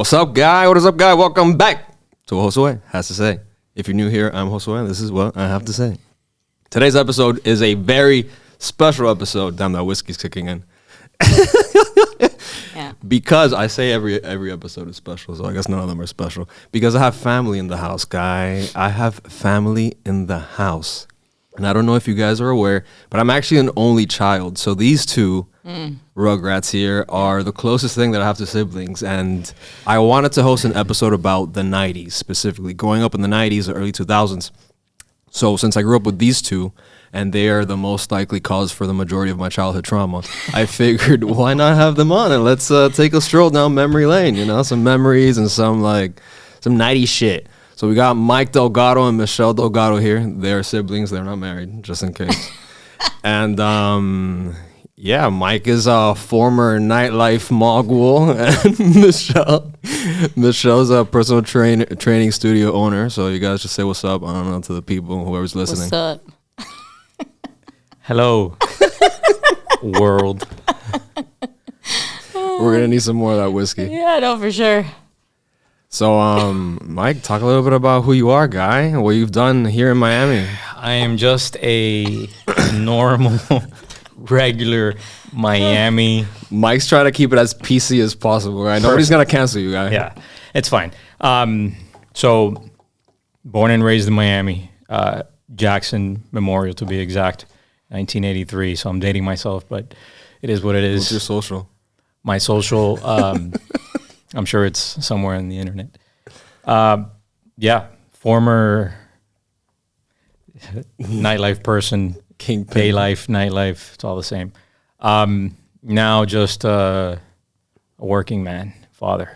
What's up, guy? What is up, guy? Welcome back to what Josue has to say. If you're new here, I'm Josue. This is what I have to say. Today's episode is a very special episode. Damn, that whiskey's kicking in. Yeah. Because I say every episode is special, so I guess none of them are special. Because I have family in the house, guy. I have family in the house. And I don't know if you guys are aware, but I'm actually an only child. So these two rugrats here are the closest thing that I have to siblings. And I wanted to host an episode about the 90s, specifically growing up in the 90s or early 2000s. So since I grew up with these two, and they are the most likely cause for the majority of my childhood trauma, I figured, why not have them on and let's take a stroll down memory lane, you know, some memories and some 90s shit. So we got Mike Delgado and Michelle Delgado here. They're siblings. They're not married, just in case. And yeah, Mike is a former nightlife mogul, and Michelle's a personal training studio owner. So you guys just say what's up. I don't know, to the people, whoever's listening. What's up? Hello, world. We're gonna need some more of that whiskey. Yeah, no, for sure. So, Mike, talk a little bit about who you are, guy, what you've done here in Miami. I am just a normal, regular Miami. Mike's trying to keep it as PC as possible, right? Nobody's gonna cancel you, guy. Yeah, it's fine. So, born and raised in Miami, Jackson Memorial to be exact, 1983. So I'm dating myself, but it is what it is. What's your social? My social, I'm sure it's somewhere on the internet. Yeah, former nightlife person, Kingpin. day life, nightlife, it's all the same. Now just a working man, father.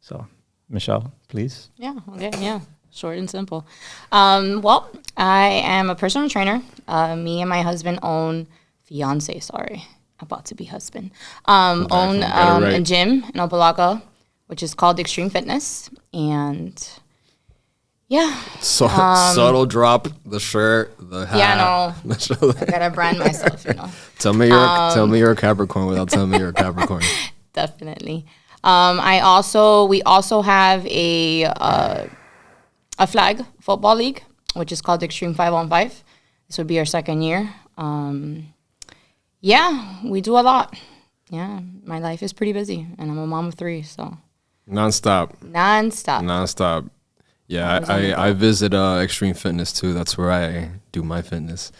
So, Michelle, please. Yeah, okay, yeah. Short and simple. Well, I am a personal trainer. Me and my husband own, about to be husband, own a gym in Opalaca, which is called Extreme Fitness. And yeah. So subtle drop, the shirt, the hat. Yeah, no. I gotta brand myself, you know. Tell me you're a Capricorn without telling me you're a Capricorn. Definitely. We also have a flag football league, which is called Extreme 5-on-5. This would be our second year. Yeah, we do a lot. Yeah, my life is pretty busy, and I'm a mom of 3, so. Nonstop. Yeah, I visit Extreme Fitness too. That's where I do my fitness.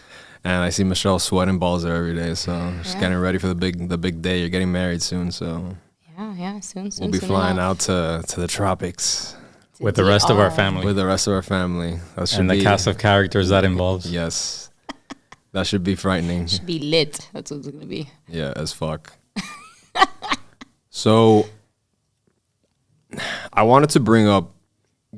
And I see Michelle sweating balls there every day, so just getting ready for the big day. You're getting married soon, so. Yeah, soon. We'll be flying out to the tropics. With the rest of our family. That should and the cast of characters that involves. Yes. That should be frightening. Should be lit. That's what it's going to be. Yeah, as fuck. So, I wanted to bring up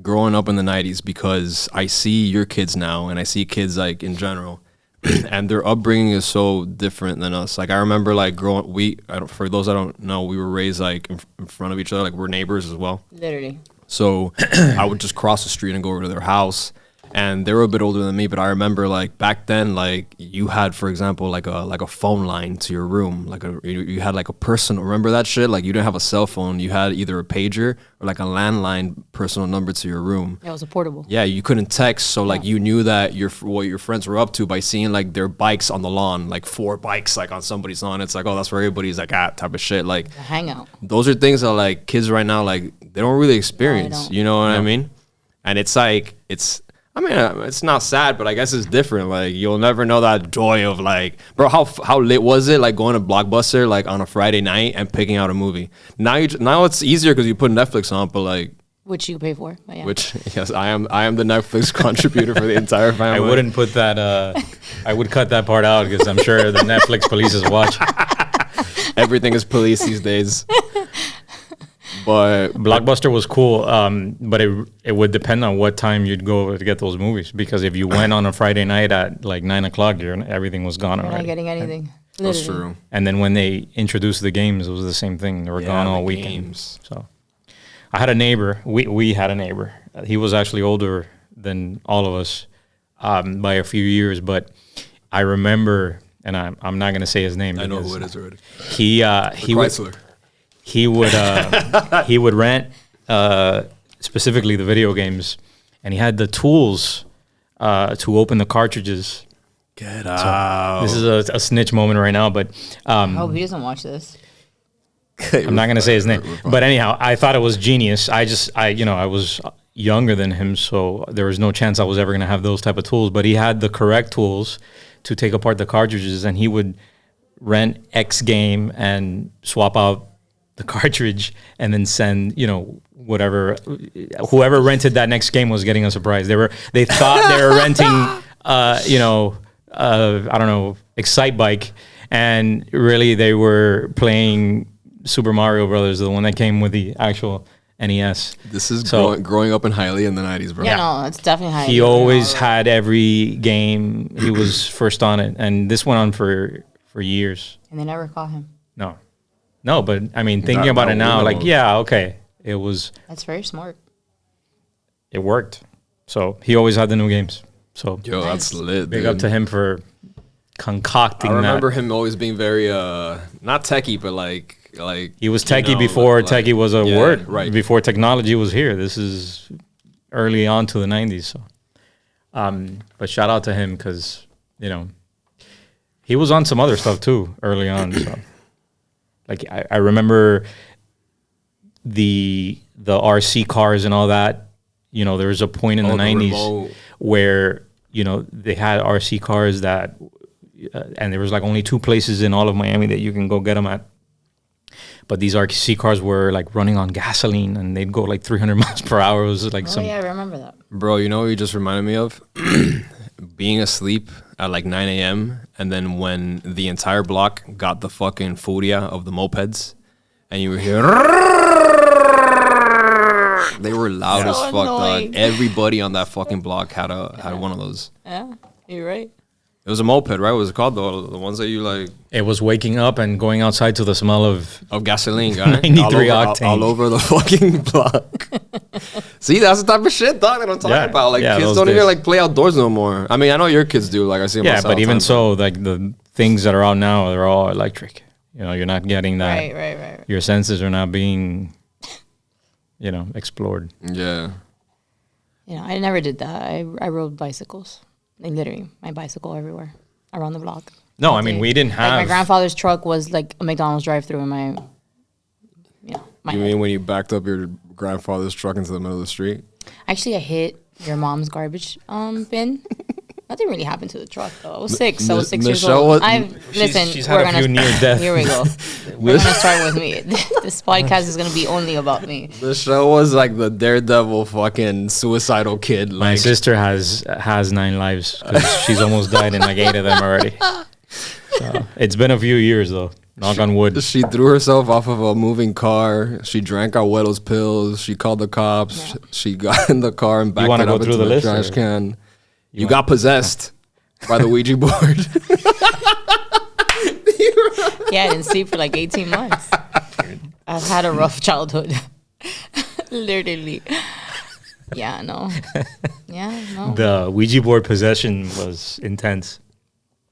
growing up in the 90s because I see your kids now and I see kids like in general and their upbringing is so different than us. Like I remember like for those that don't know, we were raised like in front of each other. Like we're neighbors as well. Literally. So I would just cross the street and go over to their house. And they were a bit older than me, but I remember like back then, like you had, for example, like a phone line to your room, like you had like a personal. Remember that shit? Like you didn't have a cell phone. You had either a pager or like a landline personal number to your room. Yeah, it was a portable. Yeah, you couldn't text, so like you knew that what your friends were up to by seeing like their bikes on the lawn, like 4 bikes like on somebody's lawn. It's like, oh, that's where everybody's like at, type of shit. Like a hangout. Those are things that like kids right now like they don't really experience. No, they don't. You know what I mean? And it's like it's not sad, but I guess it's different. Like you'll never know that joy of like, bro, how lit was it like going to Blockbuster like on a Friday night and picking out a movie? Now it's easier because you put Netflix on, but like which you pay for. But yeah. Which yes, I am the Netflix contributor for the entire family. I wouldn't put that. I would cut that part out because I'm sure the Netflix police is watching. Everything is police these days. But Blockbuster was cool, but it would depend on what time you'd go to get those movies. Because if you went on a Friday night at like 9 o'clock, everything was gone already. You're not getting anything. That's true. And then when they introduced the games, it was the same thing. They were gone all weekend. So I had a neighbor. We had a neighbor. He was actually older than all of us by a few years. But I remember, and I'm not going to say his name. I know who it is already. He Chrysler. he would rent specifically the video games, and he had the tools to open the cartridges. Get out. This is a snitch moment right now, but I hope he doesn't watch this. I'm not gonna say his name, but anyhow, I thought it was genius. I was younger than him, so there was no chance I was ever gonna have those type of tools. But he had the correct tools to take apart the cartridges, and he would rent X game and swap out the cartridge, and then send whoever rented that next game was getting a surprise. They thought they were renting I don't know, Excite Bike, and really they were playing Super Mario Brothers, the one that came with the actual NES. This is growing up in Hialeah in the 90s, bro. Yeah, no, it's definitely Hialeah. He always had every game. He was first on it, and this went on for years. And they never caught him. No, but I mean, thinking about it now, like, yeah, okay, it was. That's very smart. It worked. So he always had the new games. So yo, that's lit. Big up to him for concocting that. I remember him always being very not techie, but like he was techie before techie was a word. Right. Before technology was here. This is early on to the 90s. So, but shout out to him because he was on some other stuff too early on. So, like I remember the RC cars and all that. There was a point in the 90s where they had RC cars that, and there was like only 2 places in all of Miami that you can go get them at. But these RC cars were like running on gasoline, and they'd go like 300 miles per hour. It was like yeah, I remember that. Bro, you know what you just reminded me of? Being asleep at like 9 a.m. and then when the entire block got the fucking furia of the mopeds, and you were here. They were loud as fuck, dog. Everybody on that fucking block had one of those. Yeah, you're right. It was a moped, right? What was it called? The ones that you like. It was waking up and going outside to the smell of gasoline, guy. 93 octane. All over the fucking block. See, that's the type of shit, dog, that I'm talking about. Like, kids don't even like play outdoors no more. I mean, I know your kids do. Like, I see them outside. Yeah, but even so, like the things that are out now, they're all electric. You're not getting that. Right. Your senses are not being, explored. Yeah. I never did that. I rode bicycles. Like literally, my bicycle everywhere around the block. No, I mean, we didn't have. Like my grandfather's truck was like a McDonald's drive-through in my. You mean when you backed up your grandfather's truck into the middle of the street? Actually, I hit your mom's garbage bin. Nothing really happened to the truck though. I was 6. I was 6 years old. She's had a few near death. Here we go. We're gonna start with me. This podcast is gonna be only about me. Michelle was like the daredevil fucking suicidal kid. My sister has 9 lives because she's almost died in like 8 of them already. So it's been a few years though. Knock on wood. She threw herself off of a moving car. She drank Abuelo's pills. She called the cops. Yeah. She got in the car and backed it up into the trash can. You got possessed by the Ouija board. Yeah, I didn't sleep for like 18 months. I've had a rough childhood. Literally. Yeah, no. Yeah, no. The Ouija board possession was intense.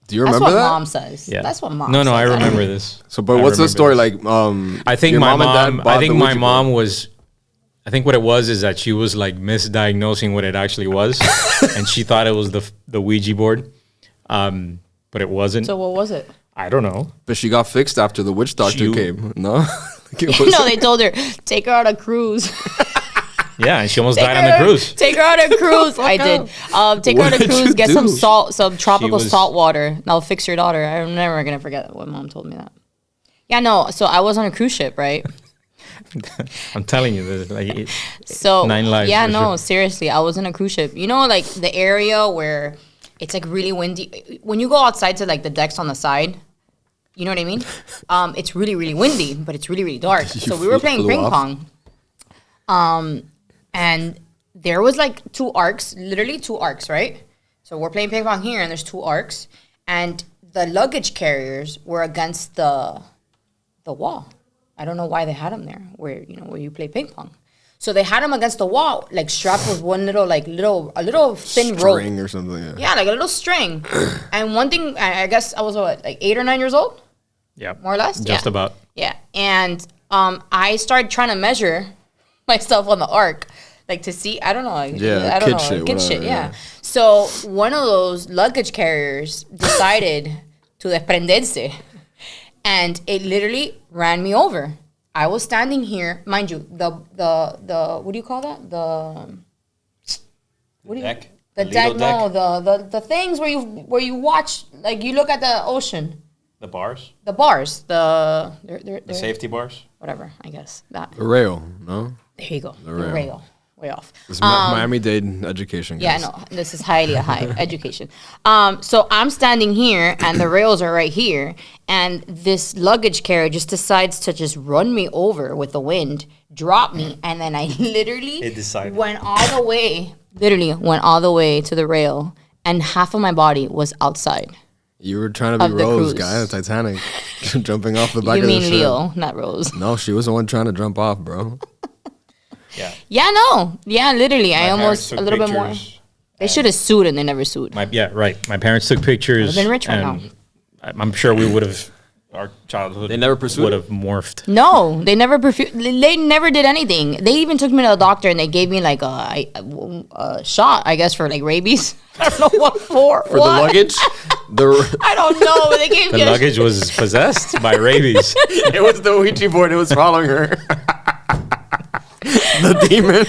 Do you remember that? That's what Mom says. Yeah. That's what Mom says. No, I remember this. So, but what's the story like? I think my mom was... I think what it was is that she was like misdiagnosing what it actually was, and she thought it was the Ouija board, but it wasn't. So what was it? I don't know. But she got fixed after the witch doctor came. No, no, they told her take her on a cruise. Yeah, and she almost died on the cruise. Take her on a cruise. I did. Take her on a cruise. Get some salt, some tropical salt water. And I'll fix your daughter. I'm never gonna forget when Mom told me that. Yeah, no. So I was on a cruise ship, right? I'm telling you, there's like 9 lives. Yeah, no, seriously, I was in a cruise ship. Like the area where it's like really windy. When you go outside to like the decks on the side, you know what I mean? It's really, really windy, but it's really, really dark. So we were playing ping pong. And there was like 2 arcs, literally 2 arcs, right? So we're playing ping pong here, and there's 2 arcs, and the luggage carriers were against the wall. I don't know why they had them there, where you play ping pong. So they had them against the wall, like strapped with one little thin rope. String or something. Yeah, like a little string. And one thing, I guess I was like 8 or 9 years old. Yeah, more or less. Just about. Yeah, and I started trying to measure myself on the arc, like to see. I don't know. I don't know. Shit, kid shit. Yeah. So one of those luggage carriers decided to desprenderse, and it literally ran me over. I was standing here, mind you. The what do you call that? Deck. The deck? No, the things where you watch, like you look at the ocean. The bars. The bars. The safety bars. Whatever. I guess that. The rail, no. There you go. The rail. rail. Way off. This is Miami-Dade education. Yeah, Guys. no, this is highly a high education. So I'm standing here, and the rails are right here, and this luggage carrier just decides to just run me over with the wind, drop me, and then I literally went all the way to the rail, and half of my body was outside. You were trying to be Rose, guy, the Titanic, jumping off the back of the ship. You mean Leo, not Rose. No, she was the one trying to jump off, bro. Yeah. Yeah, no. Yeah, literally. I almost a little bit more. They should have sued and they never sued. Yeah, right. My parents took pictures. I've been rich right now. I'm sure we would have, our childhood. They never pursued would have morphed. No, they never they never did anything. They even took me to the doctor and they gave me like a shot, I guess, for like rabies. I don't know what for. For what? The luggage? I don't know. But they gave me the luggage was possessed by rabies. It was the Ouija board. It was following her. The demon.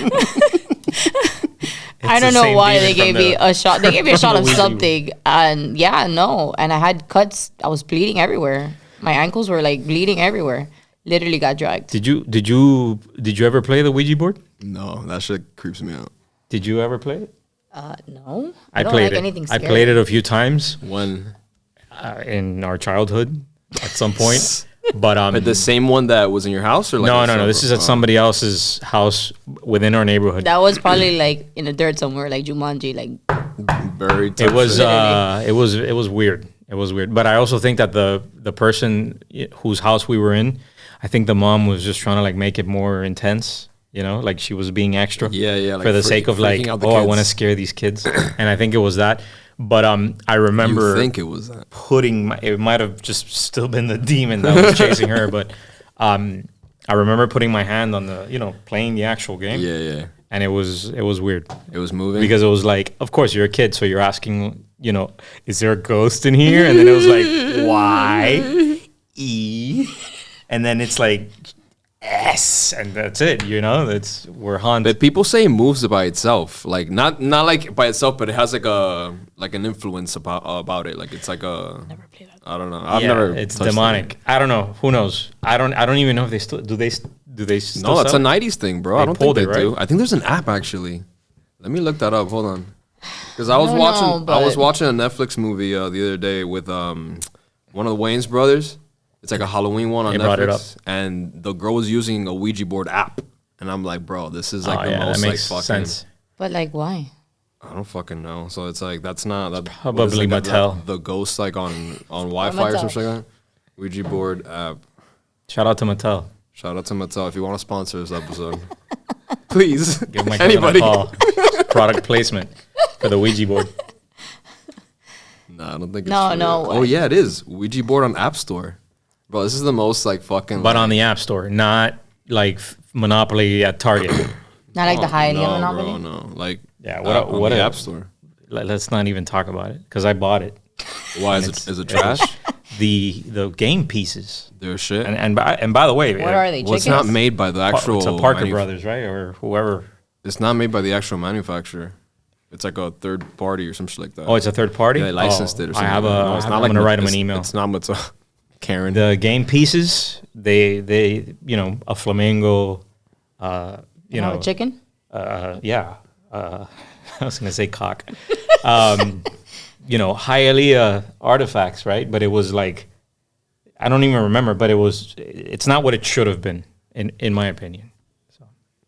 I don't know why they gave me a shot. They gave me a shot of something, and and I had cuts. I was bleeding everywhere. My ankles were like bleeding everywhere. Literally got dragged. Did you ever play the Ouija board? No, that shit creeps me out. Did you ever play it? No. I played it. Anything scary. I played it a few times. When? In our childhood, at some point. But the same one that was in your house, or like no. This is at somebody else's house within our neighborhood. That was probably like in the dirt somewhere, like Jumanji, like buried. It was weird. It was weird. But I also think that the person whose house we were in, I think the mom was just trying to like make it more intense. You know, like she was being extra. Yeah. Like for the sake of like, I want to scare these kids, and I think it was that. But I remember. You think it was that? It might have just still been the demon that was chasing her. But I remember putting my hand on the, playing the actual game. Yeah. And it was weird. It was moving because it was like, of course you're a kid, so you're asking, is there a ghost in here? And then it was like Y E, and then it's like S, and that's it. We're haunted. But people say it moves by itself, like not like by itself, but it has like an influence about it. Like it's like a. Never played that. I don't know. I've never. It's demonic. I don't know. Who knows? I don't even know if they still do. They still No, that's sell a 90's thing, bro. I don't think they do. I think there's an app actually. Let me look that up. Hold on. Because I was watching a Netflix movie the other day with one of the Wayans brothers. It's like a Halloween one on Netflix. Brought it up. And the girl was using a Ouija board app. And I'm like, bro, this is like the most like fucking sense. But like why? I don't fucking know. So it's like that's probably Mattel. The ghost like on Wi-Fi or something like that. Ouija board app. Shout out to Mattel. If you want to sponsor this episode. Please. Give my anybody a call. Product placement for the Ouija board. Nah, I don't think it's No. Oh yeah, it is. Ouija board on App Store. Bro, this is the most like fucking. But on the App Store, not like Monopoly at Target. Not like the highly Monopoly. Bro, no, like what the App Store. Let's not even talk about it because I bought it. Why is it trash? The game pieces. They're shit. And by the way, what are they? Well, it's not made by the actual. It's a Parker Brothers, right, or whoever. It's not made by the actual manufacturer. It's like a third party or some shit like that. Oh, it's a third party. Yeah, they licensed it or something. I have a. No, I'm gonna write them an email. It's not what's Karen. The game pieces, they a flamingo, a chicken. Yeah. I was gonna say cock. Hialeah artifacts, right? But it was like, I don't even remember. But it's not what it should have been, in my opinion. So,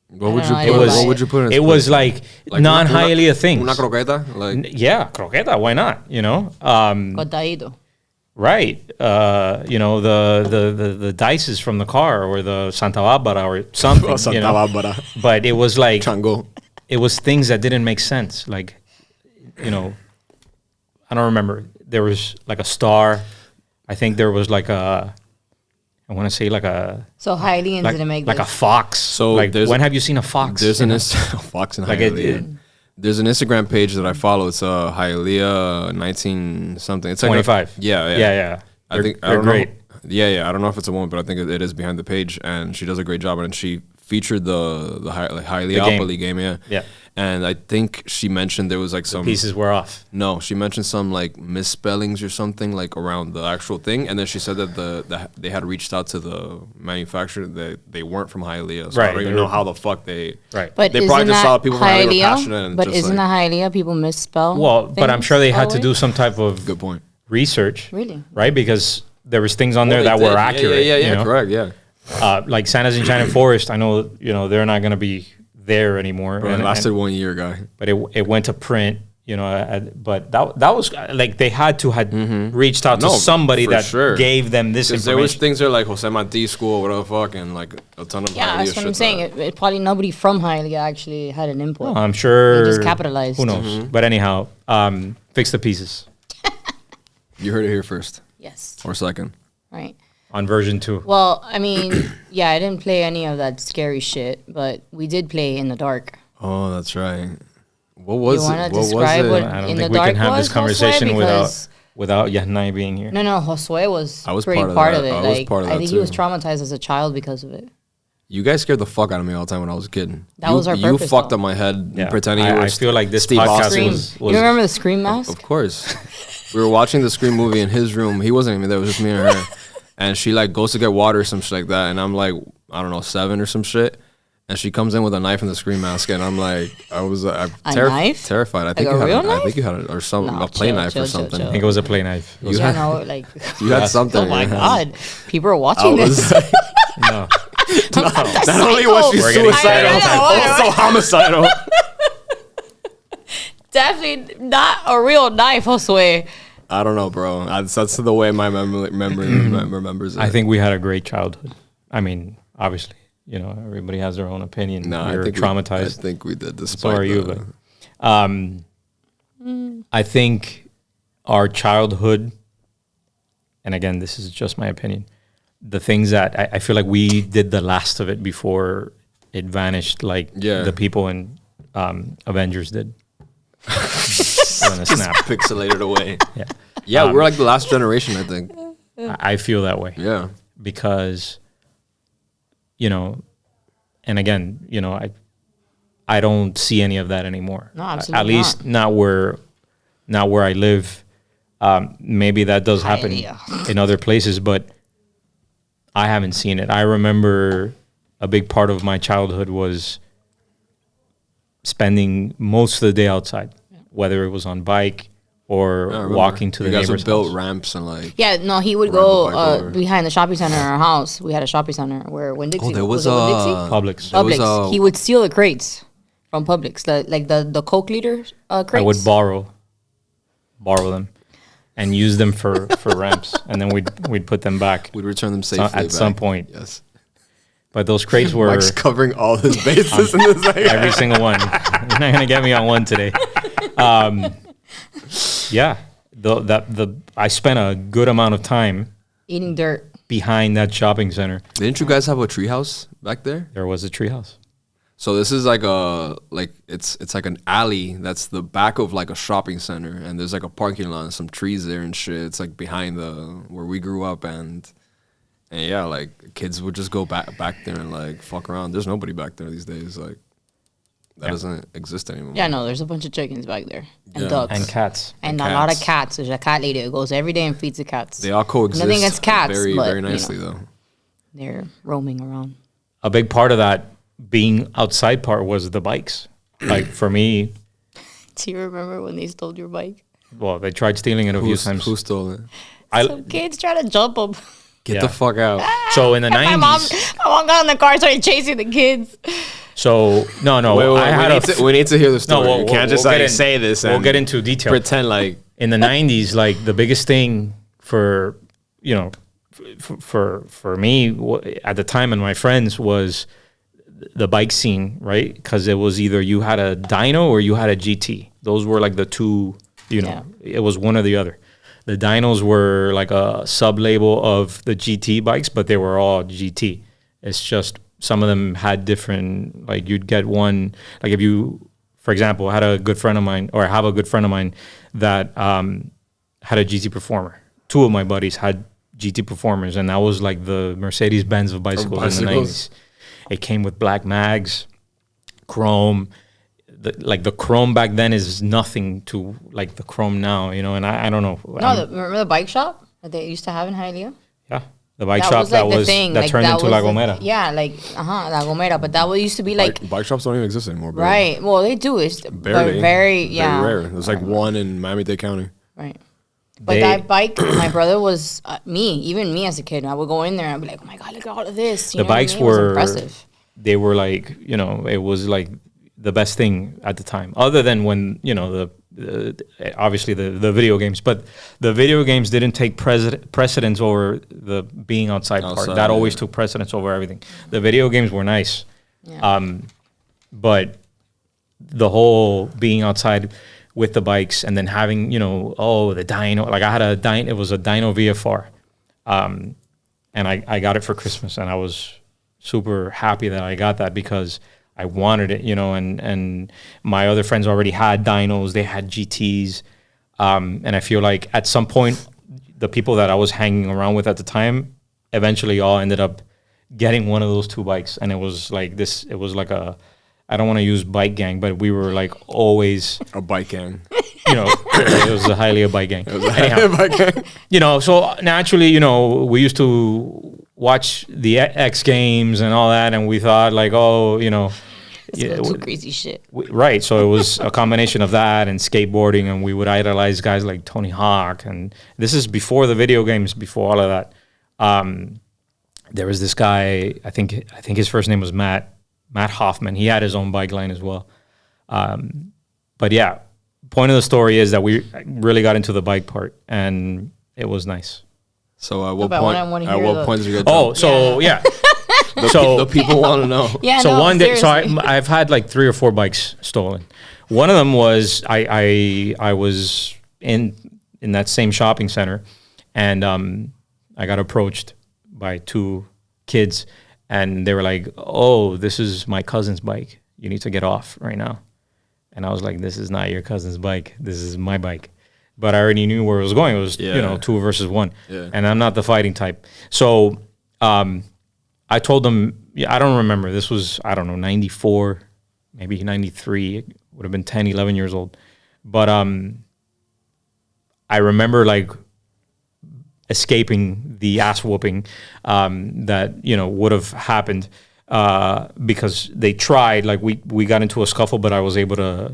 what would you put in? It was like non-Hialeah things. Una croqueta, yeah, croqueta. Why not? Cotadito. Right. The dices from the car or the Santa Barbara or something. Santa Barbara. But it was like Chango. It was things that didn't make sense. Like, I don't remember. There was like a star. I think there was like a I want to say like a So Hialeahans didn't make like this. a fox. So like there's- when have you seen a fox? There's in an a- Fox and Like Hialeah. There's an Instagram page that I follow. It's Hialeah 19 something. It's like 25. Yeah. They're, I they're don't great. know. Yeah. I don't know if it's a woman, but I think it is behind the page, and she does a great job. And she featured the Hialeahopoly game. Yeah. And I think she mentioned there was like some Pieces were off. No, she mentioned some like misspellings or something like around the actual thing, and then she said that they had reached out to the manufacturer that they weren't from Hialeah, so I Right, don't even they know were- how the fuck they. Right. But They probably isn't just that saw people from Hialeah were Hialeah? passionate and But just isn't like- that Hialeah? People misspell. Well, but I'm things sure they had that to way? do some type of Good point. research. Really? Right? Because there was things on there Well, that they were did. accurate. Yeah, you know? correct. Yeah, Like Santa's Enchanted Forest, I know, they're not going to be there anymore. bro, it lasted 1 year, guy. But it went to print, but that was like they had to reached out to No, somebody for that sure. gave them this Because there was information. things there like Jose Marti School, whatever the fuck, and like a ton of Yeah, Hialeah that's what I'm shit saying. that- It probably nobody from Hialeah actually had an input. I'm sure. They just capitalized. Who knows? But anyhow, fix the pieces You heard it here first Yes. or second. Right. on version 2. Well, I mean, yeah, I didn't play any of that scary shit, but we did play in the dark. Oh, that's right. What was You it? wanna What was describe it? what- I don't in think the we can dark have this was, Josue, conversation because- without Yahnai being here. No, Josue was I was pretty part of of that. it. I was Like, part of I that think he was too. traumatized as a child because of it. You guys scared the fuck out of me all the time when I was a kid. That you, was our You purpose, fucked though. up my head Yeah. pretending you were I feel like this Steve podcast Austin. Scream. was You remember the Scream mask? Of course. We were watching the Scream movie in his room. He wasn't even there. It was just me and her. And she like goes to get water or some shit like that. And I'm like, I don't know, 7 or some shit. And she comes in with a knife and the Scream mask. And I'm like, I'm knife? terrified. I think Like you a had real I knife? think you had a, or some No, a play chill, knife chill, or chill, something. I chill. think it was a play knife. It was- You Yeah, had- no, like, You had something. oh my in your hand. God. People are I watching was this. no. not only was she We're getting suicidal, psycho. also homicidal. Definitely not a real knife, Josue. I don't know, bro. That's the way my memory remembers it. I think we had a great childhood. I mean, obviously, everybody has their own opinion. No, You're I think traumatized. I think we did. Despite So are you, the- but I think our childhood, and again, this is just my opinion, the things that I feel like we did the last of it before it vanished, like Yeah. the people in Avengers did. When a just snap. pixelated away. Yeah, Yeah, we're like the last generation, I think. I feel that way. Yeah. Because, and again, I don't see any of that anymore. No, absolutely At least not where I live. Maybe that does happen Hialeah. in other places, but I haven't seen it. I remember a big part of my childhood was spending most of the day outside, whether it was on bike or I remember. walking to the you guys neighbor's have built house. ramps and like. Yeah, no, he would Ride the go bike over. behind the shopping center in our house. We had a shopping center where Winn-Dixie. Oh, there was it a Winn-Dixie? Publix. There was Publix. He would steal the crates from Publix, the Coke liter crates. I would borrow them and use them for ramps, and then we'd put them back We'd return them safely at some back. point. Yes. But those crates were Mike's covering all his bases in this. every single one. You're not gonna get me on one today. Yeah, I spent a good amount of time eating dirt. behind that shopping center. Didn't you guys have a treehouse back there? There was a treehouse. So this is it's like an alley that's the back of like a shopping center, and there's like a parking lot and some trees there and shit. It's like behind where we grew up, and yeah, like kids would just go back there and like fuck around. There's nobody back there these days. Like that Yeah. doesn't exist anymore. Yeah, no, there's a bunch of chickens back there and Yeah. ducks And cats. and And a lot of cats. cats. There's a cat lady who goes every day and feeds the cats. They all coexist. Nothing against cats, very but, very nicely though. They're roaming around. A big part of that being outside part was the bikes. Like for me, Do you remember when they stole your bike? well, they tried stealing it a few times. Who stole it? Some kids try to jump them. Get Yeah. the fuck out. So in the My mom 90s. got in the car, started chasing the kids. So no, Wait, I had we need to hear the No, story. You can't just get like in- say this and We'll get into detail. pretend like In the 90s, like the biggest thing for for me at the time and my friends was the bike scene, right? Because it was either you had a dyno or you had a GT. Those were like the two. It was one or the other. The dynos were like a sub-label of the GT bikes, but they were all GT. It's just some of them had different, like you'd get one, like if you, for example, had a good friend of mine, or I have a good friend of mine that had a GT Performer. Two of my buddies had GT Performers, and that was like the Mercedes-Benz of bicycles in the 90s. It came with black mags, chrome. The chrome back then is nothing to like the chrome now, you know, and I don't know. No, remember the bike shop that they used to have in Hialeah? Yeah. The bike shop that turned into La Gomera. Yeah, like La Gomera, but that used to be like bike shops don't even exist anymore. Barely. Right. Well, they do. It's barely, very yeah. Very rare. There's like one in Miami-Dade County. Right. But that bike, my brother was even me as a kid. I would go in there and I'd be like, oh my god, look at all of this. The bikes were impressive. They were like, you know, it was like the best thing at the time, other than when, you know, obviously the video games, but the video games didn't take precedence over the being outside part. That always took precedence over everything. The video games were nice, but the whole being outside with the bikes and then having, you know, the dyno, like I had a dyno, it was a dyno VFR, and I got it for Christmas, and I was super happy that I got that because I wanted it, you know, and my other friends already had dynos, they had GTs, and I feel like at some point, the people that I was hanging around with at the time, eventually all ended up getting one of those two bikes, and it was like this, it was like I don't want to use bike gang, but we were like always a bike gang. You know, it was highly a bike gang. Bike gang. You know, so naturally, you know, we used to watch the X Games and all that, and we thought like, you know, do crazy shit. Right. So it was a combination of that and skateboarding, and we would idolize guys like Tony Hawk, and this is before the video games, before all of that. There was this guy, I think his first name was Matt Hoffman. He had his own bike line as well. But yeah, point of the story is that we really got into the bike part, and it was nice. So at what point did you get? So the people want to know. Yeah. So one day, I've had like 3 or 4 bikes stolen. One of them was I was in that same shopping center, and I got approached by 2 kids, and they were like, "Oh, this is my cousin's bike. You need to get off right now." And I was like, "This is not your cousin's bike. This is my bike." But I already knew where it was going. It was, you know, 2 versus 1. Yeah. And I'm not the fighting type. So I told them, I don't remember. This was, 94, maybe 93. It would have been 10, 11 years old. But I remember, like, escaping the ass whooping that, you know, would have happened because they tried. Like, we got into a scuffle, but I was able to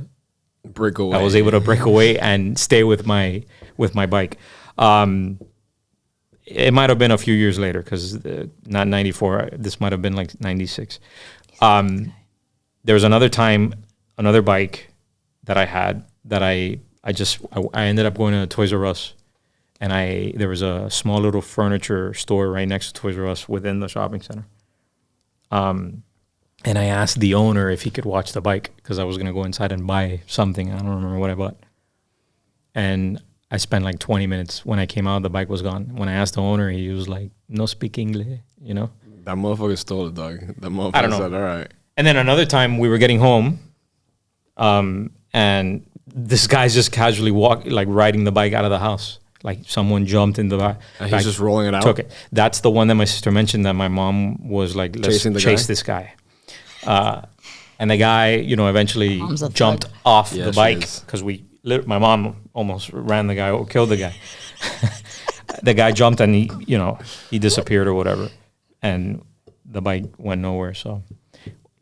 break away. I was able to break away and stay with my bike. It might have been a few years later because not 94. This might have been like 96. There was another time, another bike that I had that I ended up going to Toys R Us, and there was a small little furniture store right next to Toys R Us within the shopping center. And I asked the owner if he could watch the bike because I was going to go inside and buy something. I don't remember what I bought. And I spent like 20 minutes. When I came out, the bike was gone. When I asked the owner, he was like, "No speak English," you know? That motherfucker stole it, dog. That motherfucker said, "All right." And then another time we were getting home, and this guy's just casually riding the bike out of the house. Like someone jumped in the back. And he's just rolling it out? Took it. That's the one that my sister mentioned that my mom was like, "Let's chase this guy." And the guy, you know, eventually jumped off the bike because my mom almost ran the guy or killed the guy. The guy jumped and he disappeared or whatever, and the bike went nowhere. So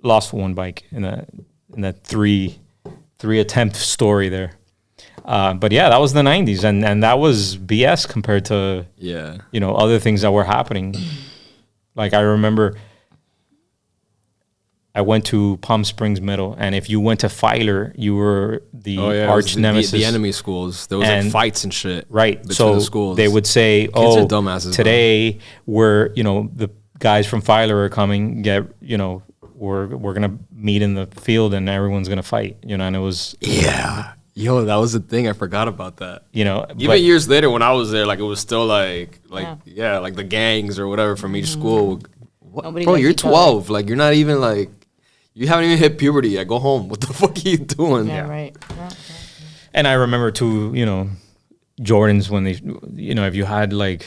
lost 1 bike in that three attempt story there. But yeah, that was the 90s, and that was BS compared to other things that were happening. Like I remember I went to Palm Springs Middle, and if you went to Filer, you were the arch nemesis. The enemy schools. There was like fights and shit. Right. Between the schools. They would say, kids are dumbasses, today we're, the guys from Filer are coming, we're going to meet in the field and everyone's going to fight, and it was... Yeah. Yo, that was the thing. I forgot about that. You know, Even years later when I was there, like it was still like like the gangs or whatever from each school. Bro, you're 12. Like you're not even like, you haven't even hit puberty yet. Go home. What the fuck are you doing? Yeah, right. Yeah. And I remember too, you know, Jordans when they, you know, if you had like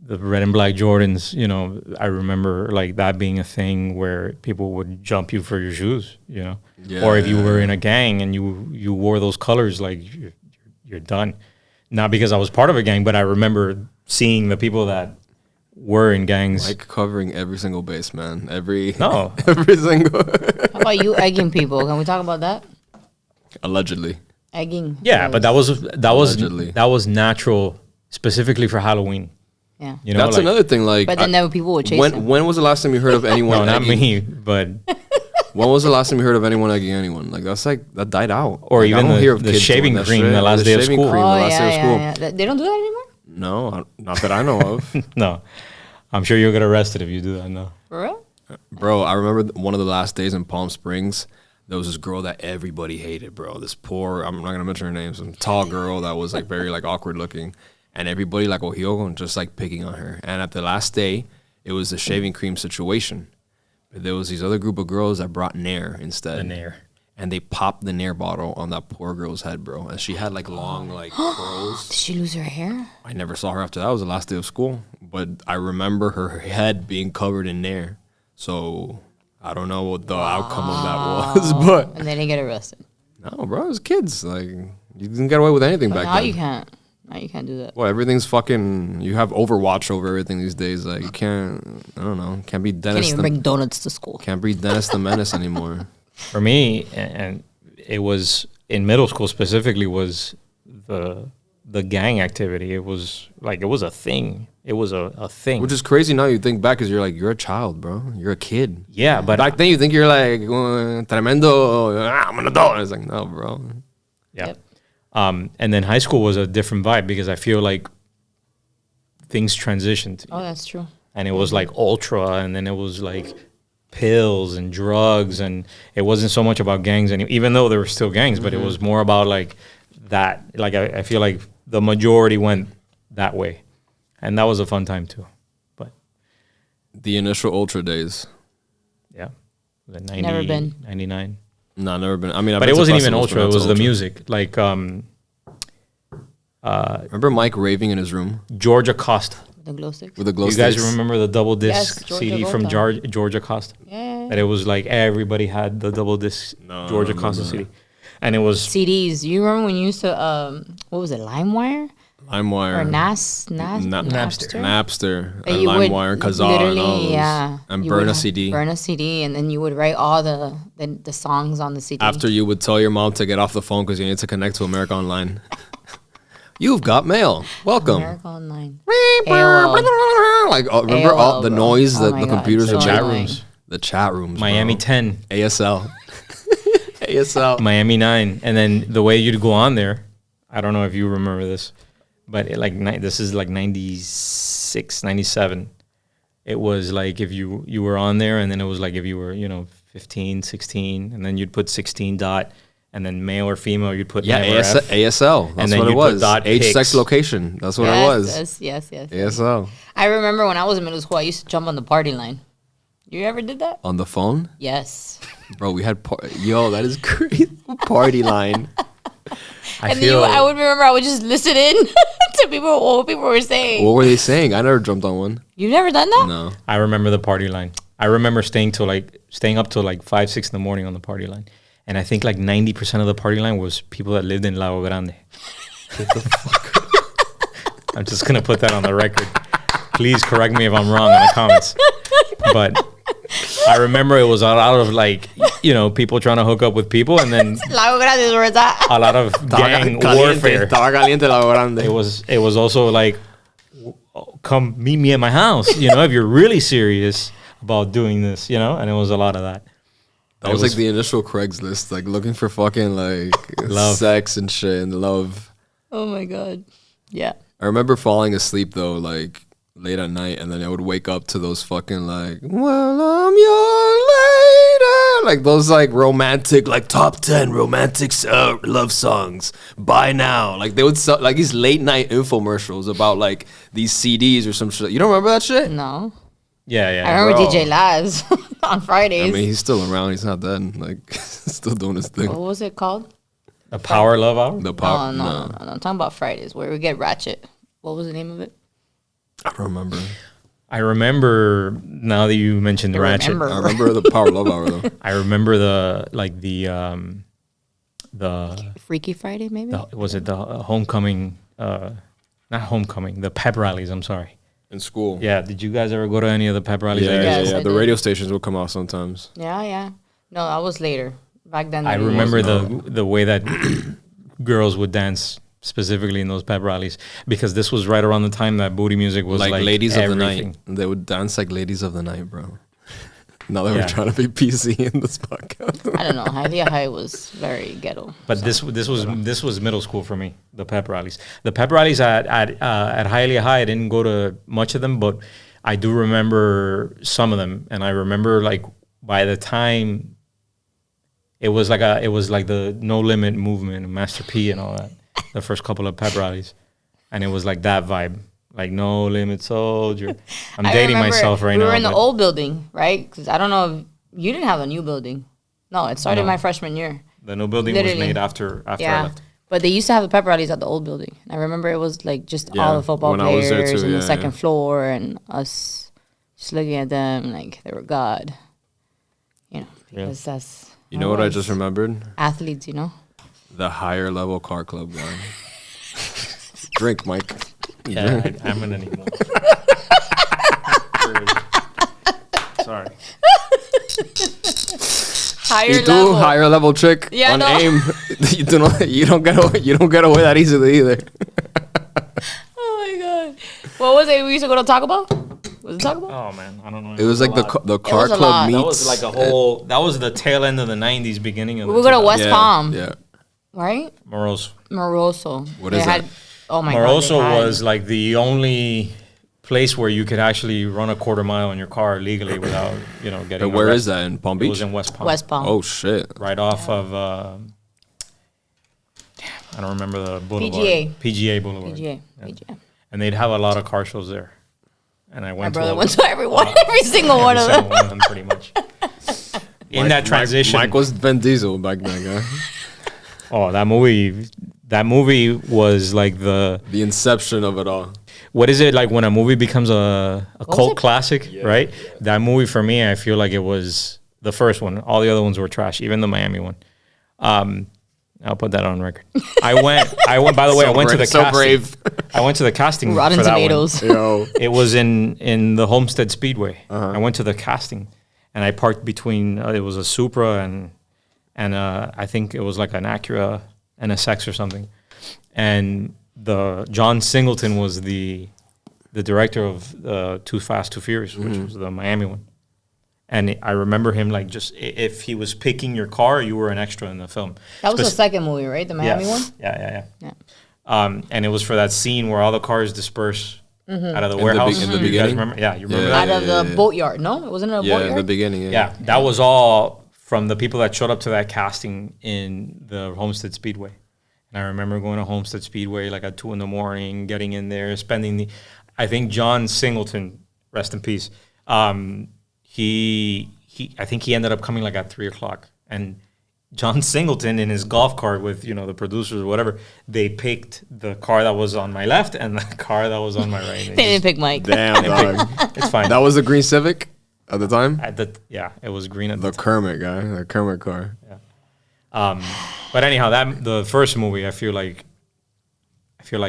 the red and black Jordans, you know, I remember like that being a thing where people would jump you for your shoes, you know, or if you were in a gang and you wore those colors, like you're done. Not because I was part of a gang, but I remember seeing the people that were in gangs. Like covering every single base, man. Every No. every single. How about you egging people? Can we talk about that? Allegedly. Egging. Yeah, but Allegedly. that was natural specifically for Halloween. Yeah. You know, That's like, another thing. Like, But then there were people would chase them. when was the last time you heard of anyone? no, not egging? me, but When was the last time you heard of anyone egging anyone? Like that died out. Or like, even I don't hear of the kids shaving doing that cream shit. the last The day of shaving school. cream the last day of school. Yeah. They don't do that anymore? No, not that I know of. no. I'm sure you'll get arrested if you do that. No. For real? Bro, I remember one of the last days in Palm Springs. There was this girl that everybody hated, bro. This poor, I'm not gonna mention her name, some tall girl that was like very like awkward looking, and everybody like Ohio just like picking on her. And at the last day, it was the shaving cream situation. But there was these other group of girls that brought Nair instead. The Nair. And they popped the Nair bottle on that poor girl's head, bro. And she had like long like curls. Did she lose her hair? I never saw her after that. It was the last day of school. But I remember her head being covered in Nair. So I don't know what the outcome of that was, but And they didn't get arrested. no, bro, it was kids. Like you didn't get away with anything back Now then. you can't. Now you can't do that. Well, everything's fucking. You have Overwatch over everything these days. Like you can't. I don't know. Can't be Can't Dennis. even bring donuts to school. Can't be Dennis the Menace anymore. For me, and it was in middle school specifically, was the gang activity. It was like it was a thing. It was a thing. Which is crazy now. You think back, because you're like you're a child, bro. You're a kid. Yeah, but Back then you think you're like tremendo. I'm an adult. It's like no, bro. yeah. Yep. And then high school was a different vibe because I feel like things transitioned. Oh, that's true. And it was like ultra, and then it was like pills and drugs, and it wasn't so much about gangs anymore, even though there were still gangs, but it was more about like that. Like I feel like the majority went that way, and that was a fun time too. But The initial ultra days. yeah, was it 90, Never been. 99. No, never been. I mean, I've But been it to wasn't even festivals, but ultra. It not was to the ultra. music, like Remember Mike raving in his room Georgia Costa. The glow sticks. with the glow You guys sticks? remember the double disc Yes, Georgia CD from Costa. Georgia Costa? Yeah. That it was like everybody had the double disc No, I Georgia don't Costa remember CD, and it was CDs. You remember when you used to what was it, LimeWire LimeWire, or Napster? Napster, And you would LimeWire, Kazaa, and all literally, those. yeah, And you burn would a CD. Burn a CD, and then you would write all the songs on the CD. After you would tell your mom to get off the phone because you need to connect to America Online. You've got mail. Welcome. America Online. AOL. Like remember all AOL, the bro. noise Oh that my the God, computers so would chat annoying. rooms. The chat rooms. Miami bro. 10, ASL. ASL. Miami 9, and then the way you'd go on there, I don't know if you remember this, but this is like 96, 97. It was like if you were on there, and then it was like if you were 15, 16, and then you'd put 16 dot, and then male or female you'd put Yeah, never F. ASL. That's then what you it put was. dot Age, pics. sex, location. That's what it was. Yes. ASL. I remember when I was in middle school, I used to jump on the party line. You ever did that? On the phone? Yes. Bro, we had yo, that is crazy. Party line. I would remember I would just listen in to what people were saying. What were they saying? I never jumped on one. You've never done that? No. I remember the party line. I remember staying up till like 5, 6 in the morning on the party line. And I think like 90% of the party line was people that lived in Lago Grande. Get the fuck. I'm just going to put that on the record. Please correct me if I'm wrong in the comments. But I remember it was a lot of like, people trying to hook up with people, and then Lago Grande is where it's at. a lot of gang warfare. Estaba caliente Lago Grande. It was also like, come meet me at my house, if you're really serious about doing this, and it was a lot of that. That was like the initial Craigslist, like looking for fucking like Love. sex and shit and love. Oh my God. Yeah. I remember falling asleep though, like late at night, and then I would wake up to those fucking like, well, I'm your lady, Like those like romantic, like top 10 romantic love songs. Buy now. Like they would sell like these late night infomercials about like these CDs or some shit. You don't remember that shit? No. Yeah, yeah. I remember DJ Laz on Fridays. I mean, he's still around. He's not dead. Like still doing his thing. What was it called? The Power Love Hour? The power. No. I'm talking about Fridays where we get ratchet. What was the name of it? I don't remember. I remember now that you mentioned the ratchet. I remember the Power Love Hour though. I remember the Freaky Friday, maybe? was it the homecoming? Not homecoming. The pep rallies. I'm sorry. In school. Yeah. Did you guys ever go to any of the pep rallies? Yes, Yeah. I The did. radio stations will come out sometimes. Yeah. No, that was later. Back then. I remember the way that girls would dance specifically in those pep rallies, because this was right around the time that booty music was like ladies everything. of the night. They would dance like ladies of the night, bro. Now that Yeah. we're trying to be PC in this podcast. I don't know. Hialeah High was very ghetto. But this was middle school for me. The pep rallies. The pep rallies at Hialeah High, I didn't go to much of them, but I do remember some of them, and I remember like by the time it was like the No Limit movement, Master P, and all that. The first couple of pep rallies, and it was like that vibe, like No Limit Soldier. I'm dating myself right now. We were in the old building, right? Because I don't know if you didn't have a new building. No, it started my freshman year. The new building was made after I left. But they used to have the pep rallies at the old building. I remember it was like just all the football when I was there players too, on the yeah, second floor, and us just looking at them like they were God. You know, because that's You know what I just remembered? athletes. You know. The higher level car club guy. Drink, Mike. Yeah, I'm gonna need more. Sorry. Higher level trick Yeah, on no. AIM. you don't get away that easily either. Oh my god! What was it? We used to go to Taco Bell. Was it Taco Bell? Oh man, I don't know. It was like the car was a club lot. meets. That was like a whole. That was the tail end of the '90s, beginning of. We would go to West yeah, Palm, Yeah. right? Moroso. What is that? Oh my god! Moroso they had- was like the only place where you could actually run a quarter mile in your car legally without, getting. Where is arrested. that, in Palm It Beach? was in West Palm. West Palm. Oh shit. Right off of. I don't remember the boulevard. PGA Boulevard. PGA. Yeah. PGA. And they'd have a lot of car shows there. And I My went brother to went to every single one of them. one of them pretty much. In that transition. Mike was Vin Diesel back then, guy. Oh, that movie was like the inception of it all. what is it like when a movie becomes a cult classic, right? Yeah. That movie for me, I feel like it was the first one. All the other ones were trash, even the Miami one. I'll put that on record. I went. By the way, I went to the casting. brave. I went to the casting. Rotten for that Tomatoes. Yo. It was in the Homestead Speedway. I went to the casting, and I parked between. It was a Supra and I think it was like an Acura NSX or something. And the John Singleton was the director of Too Fast, Too Furious, which was the Miami one. And I remember him like just if he was picking your car, you were an extra in the film. That was the second movie, right? The Miami one? Yeah. Yeah. And it was for that scene where all the cars disperse out of the In warehouse. in the You guys beginning? remember? Yeah, you remember Yeah. that? Out of the boatyard. No, it wasn't a Yeah, boatyard. in the beginning. Yeah, that was all from the people that showed up to that casting in the Homestead Speedway. And I remember going to Homestead Speedway like at 2 a.m, getting in there, spending I think John Singleton, rest in peace. I think he ended up coming like at 3 o'clock. And John Singleton in his golf cart with, the producers or whatever, they picked the car that was on my left and the car that was on my right. They didn't pick Mike. Damn, dog. It's fine. That was the green Civic at the time? It was green at The Kermit guy. The Kermit car. But anyhow, the first movie, I feel like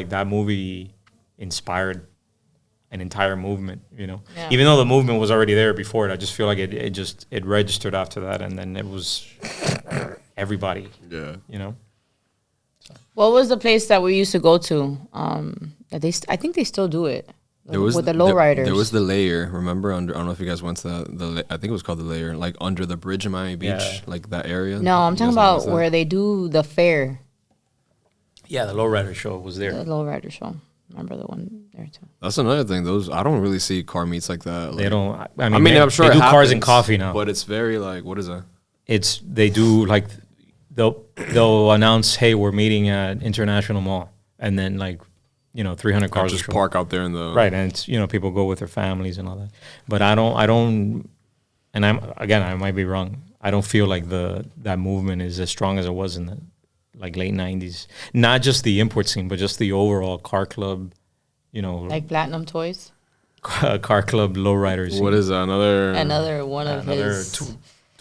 that movie inspired an entire movement, Yeah. Even though the movement was already there before it, I just feel like it registered after that, and then it was everybody, Yeah. What was the place that we used to go to? I think they still do it. With the lowriders. There was the layer. Remember? I don't know if you guys went to I think it was called the layer, like under the bridge in Miami Beach, Yeah. like that area. No, I'm talking about where they do the fair. Yeah, the lowrider show was there. The lowrider show. Remember the one there too. That's another thing. I don't really see car meets like that. They Like, don't. I mean, I'm sure they it do cars and happens, coffee now. but it's very like, what is that? they do like they'll announce, hey, we're meeting at International Mall, and then like 300 cars just park out there in the right, and it's people go with their families and all that. But I don't, and I might be wrong. I don't feel like that movement is as strong as it was in the like late 90s. Not just the import scene, but just the overall car club, like Platinum Toys. Car club lowriders. What is that? Another one of his.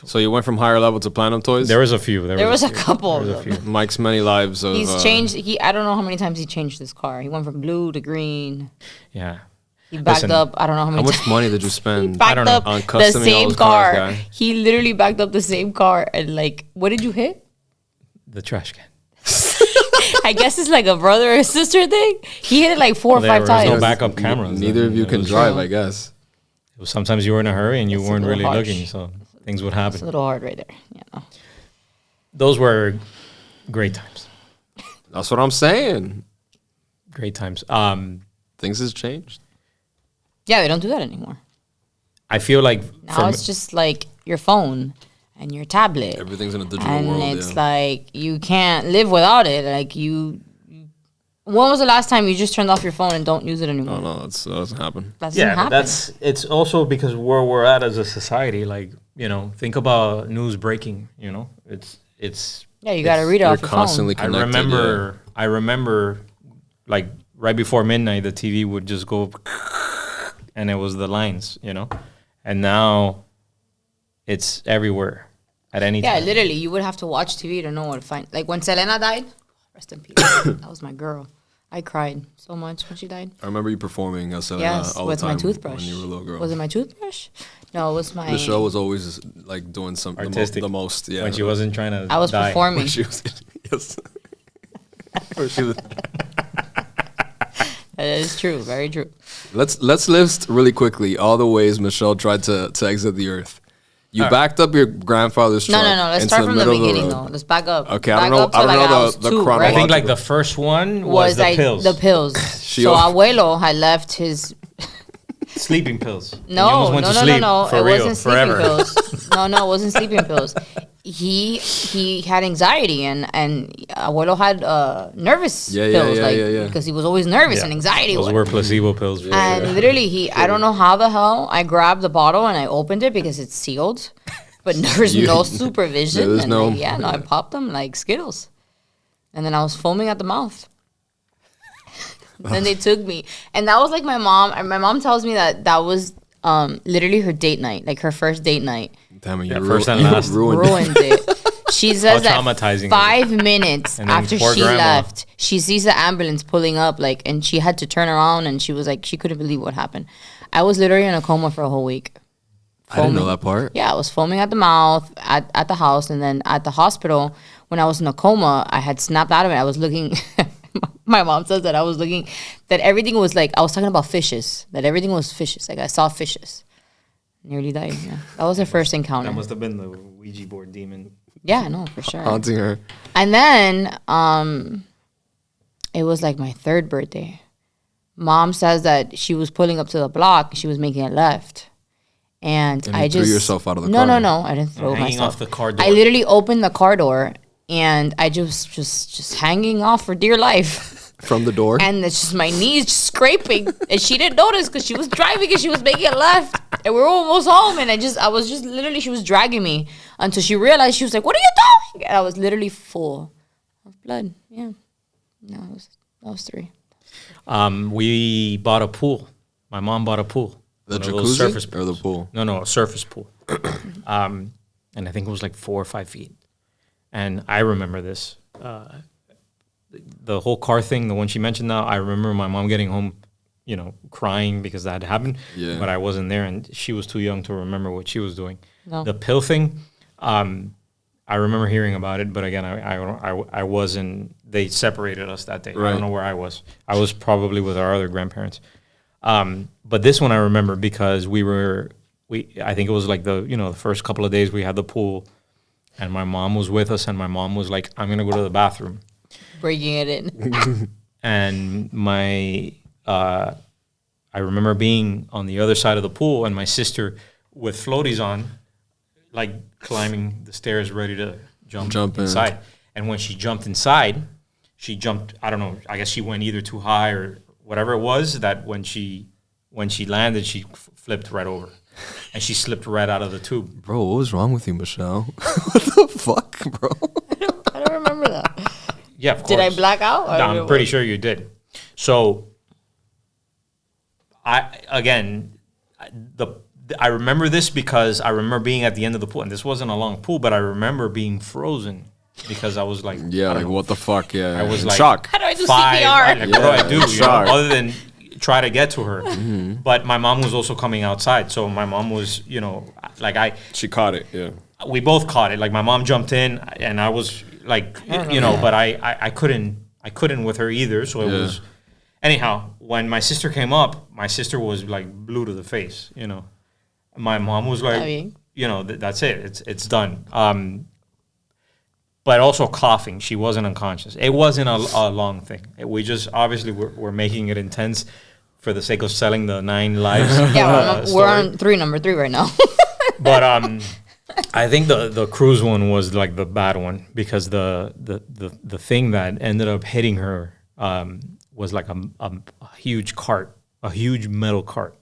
So you went from higher level to Platinum Toys? There was a few. There was a couple of them. Mike's many lives of... He's changed. I don't know how many times he changed his car. He went from blue to green. Yeah. He backed up. I don't know how many times. How much money did you spend? I don't know. On customing the same all car. Cars, he literally backed up the same car and like, what did you hit? The trash can. I guess it's like a brother or sister thing. He hit it like 4 or 5 times. No backup cameras. Neither of you can drive, I guess. Sometimes you were in a hurry and you weren't really looking, so things would happen. It's a little hard right there. Yeah. Those were great times. That's what I'm saying. Great times. Things has changed. Yeah, they don't do that anymore. I feel like now it's just like your phone and your tablet. Everything's in a digital world. And it's like you can't live without it. Like when was the last time you just turned off your phone and don't use it anymore? No, that doesn't happen. That doesn't happen. It's also because where we're at as a society. Like think about news breaking. It's you got to read it off your constantly phone. Connected, I remember, like right before midnight, the TV would just go, and it was the lines, and now it's everywhere at any time. Yeah, literally, you would have to watch TV to know what to find. Like when Selena died, rest in peace. That was my girl. I cried so much when she died. I remember you performing as Selena all the time. With my toothbrush. When you were a little girl. Was it my toothbrush? No, it was my... The show was always like doing something artistic. The most, yeah. When she wasn't trying to I was die. performing. When she was, yes. Or she was... That is true, very true. Let's list really quickly all the ways Michelle tried to exit the earth. You backed up your grandfather's truck. No. Let's start from the beginning, though. Let's back up. Okay, I don't know the chronological. I think like the first one was the pills. The pills. So Abuelo had left his... Sleeping pills. No. It wasn't forever. sleeping pills. No, it wasn't sleeping pills. He had anxiety and Abuelo had nervous pills because he was always nervous and anxiety. Those were placebo pills. And literally I don't know how the hell I grabbed the bottle and I opened it because it's sealed, but there's no supervision. I popped them like Skittles, and then I was foaming at the mouth. Then they took me, and that was like my mom. And my mom tells me that was literally her date night, like her first date night. Damn it, first and last. Ruined it. She says that 5 minutes after she left, she sees the ambulance pulling up, and she had to turn around, and she was like, she couldn't believe what happened. I was literally in a coma for a whole week. I didn't know that part. Yeah, I was foaming at the mouth at the house, and then at the hospital, when I was in a coma, I had snapped out of it. I was looking... My mom says that I was looking, that everything was like, I was talking about fishes, that everything was fishes. Like I saw fishes. Nearly died, yeah. That was her first encounter. That must have been the Ouija board demon. Yeah, no, for sure. Haunting her. And then it was like my 3rd birthday. Mom says that she was pulling up to the block, she was making a left. And I just... threw yourself out of the car. No, I didn't throw hanging myself. Off the car door. I literally opened the car door. And I just hanging off for dear life. From the door? And it's just my knees just scraping. And she didn't notice because she was driving and she was making a left. And we were almost home. And I was just literally, she was dragging me until she realized, she was like, what are you doing? And I was literally full of blood. Yeah. No, that was 3. We bought a pool. My mom bought a pool. The jacuzzi surface or the pool? No, a surface pool. And I think it was like 4 or 5 feet. And I remember this, the whole car thing, the one she mentioned now, I remember my mom getting home, crying because that had happened. Yeah. But I wasn't there, and she was too young to remember what she was doing. No. The pill thing, I remember hearing about it, but again, I wasn't, they separated us that day. Right. I don't know where I was. I was probably with our other grandparents. But this one I remember because I think it was like the first couple of days we had the pool. And my mom was with us, and my mom was like, I'm going to go to the bathroom. Breaking it in. And I remember being on the other side of the pool, and my sister with floaties on, like climbing the stairs, ready to jump in. inside. And when she jumped inside, she jumped. I don't know. I guess she went either too high or whatever it was. That when she landed, she flipped right over, and she slipped right out of the tube. Bro, what was wrong with you, Michelle? What the fuck, bro? I don't remember that. Yeah, of course. Did I black out? No, I'm pretty sure you did. So, I remember this because I remember being at the end of the pool, and this wasn't a long pool, but I remember being frozen because I was like, what the fuck? Yeah, I was like, shock. How do I do five, CPR? Like, what do I do? You know, Shock. other than try to get to her. But my mom was also coming outside, so my mom was, like She caught it. Yeah. we both caught it. Like my mom jumped in, and I was like, but I couldn't with her either. So it was. Anyhow, when my sister came up, my sister was like blue to the face. My mom was like, that's it. It's done. But also coughing. She wasn't unconscious. It wasn't a long thing. We just obviously we're making it intense for the sake of selling the 9 lives. Yeah, we're on number 3 right now. But I think the cruise one was like the bad one because the thing that ended up hitting her was like a huge cart, a huge metal cart.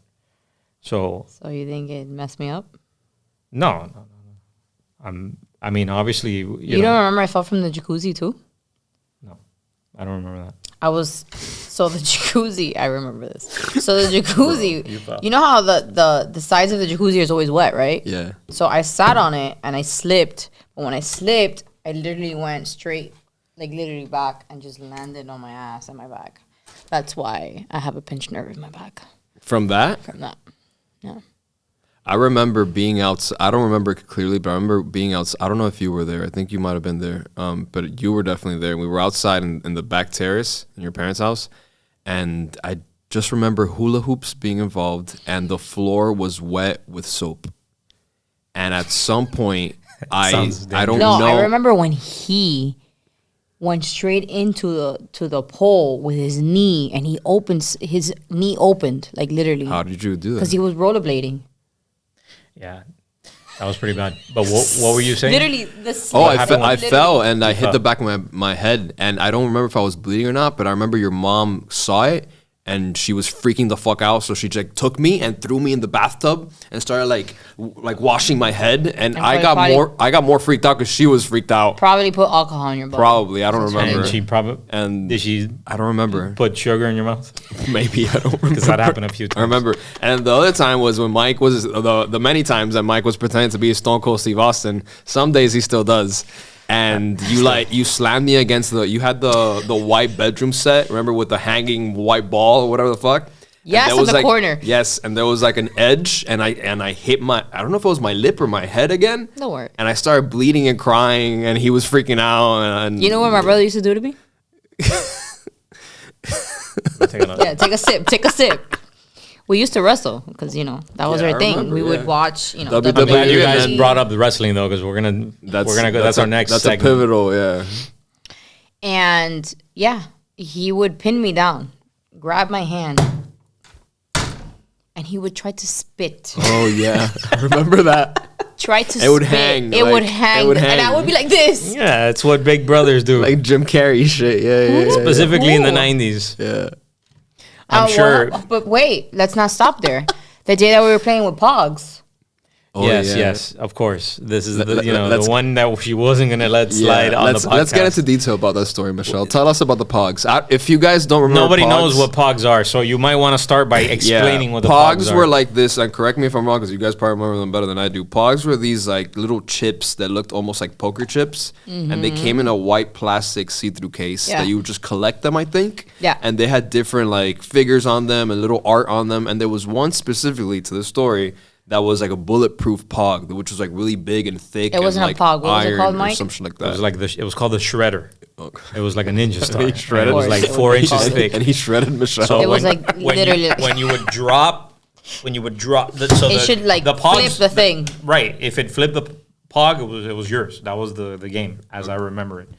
So you think it messed me up? No. I mean, obviously, you don't remember I fell from the jacuzzi too? No, I don't remember that. The jacuzzi. I remember this. So the jacuzzi. You know how the sides of the jacuzzi is always wet, right? Yeah. So I sat on it and I slipped. But when I slipped, I literally went straight, like literally back, and just landed on my ass and my back. That's why I have a pinched nerve in my back. From that? Yeah. I remember being out. I don't remember clearly, but I remember being out. I don't know if you were there. I think you might have been there. But you were definitely there. We were outside in the back terrace in your parents' house. And I just remember hula hoops being involved, and the floor was wet with soap. And at some point, I don't know. No, I remember when he went straight into the pole with his knee, and his knee opened, like literally. How did you do that? Because he was rollerblading. Yeah, that was pretty bad. But what were you saying? Literally, I fell and I hit the back of my head, and I don't remember if I was bleeding or not, but I remember your mom saw it, and she was freaking the fuck out, so she just took me and threw me in the bathtub and started like washing my head, and I got more freaked out because she was freaked out. Probably put alcohol in your butt. Probably, I don't remember. And she did she? I don't remember. Put sugar in your mouth? Maybe, I don't remember. Because that happened a few times. I remember. And the other time was when Mike was the many times that Mike was pretending to be a Stone Cold Steve Austin. Some days he still does. And you slammed me against you had the white bedroom set, remember, with the hanging white ball or whatever the fuck? Yes, in the corner. Yes, and there was like an edge, and I hit I don't know if it was my lip or my head again. Don't worry. And I started bleeding and crying, and he was freaking out. And you know what my brother used to do to me? Take a sip. We used to wrestle because that was our thing. Remember, we would watch I'm glad you guys brought up the wrestling though, because we're gonna go. That's our next. That's segment. a pivotal, yeah. And he would pin me down, grab my hand, and he would try to spit. Oh yeah, I remember that. It would hang. It would hang, and I would be like this. Yeah, that's what big brothers do. Like Jim Carrey shit. Yeah. Specifically in the 90s. Yeah. I'm sure. But wait, let's not stop there. The day that we were playing with Pogs. Oh, yes, of course. This is the one that she wasn't going to let slide on the podcast. Let's get into detail about that story, Michelle. Tell us about the Pogs. If you guys don't remember Nobody knows what Pogs are, so you might want to start by explaining what the Pogs are. Were like this, and correct me if I'm wrong, because you guys probably remember them better than I do. Pogs were these like little chips that looked almost like poker chips, and they came in a white plastic see-through case that you would just collect them, I think. Yeah. And they had different like figures on them and little art on them, and there was one specifically to the story that was like a bulletproof Pog, which was like really big and thick. It wasn't like a Pog. What was it called, Mike? Something like that. It was called the Shredder. Okay. It was like a ninja star. He shredded. It was like 4 inches thick. And he shredded Michelle. So it was like literally. When you would drop, it should like the Pogs, flip the thing. Right. If it flipped the Pog, it was yours. That was the game, as I remember it.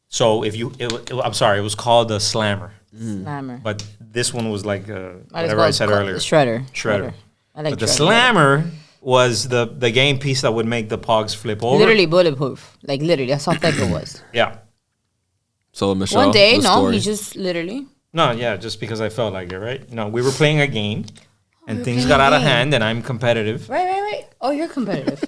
So I'm sorry, it was called the Slammer. Slammer. But this one was like whatever I said earlier. Shredder. I like But the Shredder. Slammer was the game piece that would make the Pogs flip over. Literally bulletproof. Like, literally, that's how thick it was. Yeah. So, Michelle, One day, the no, story. he just literally. No, yeah, just because I felt like it, right? No, we were playing a game, and were things playing got a out of game. hand, and I'm competitive. Right. Oh, you're competitive.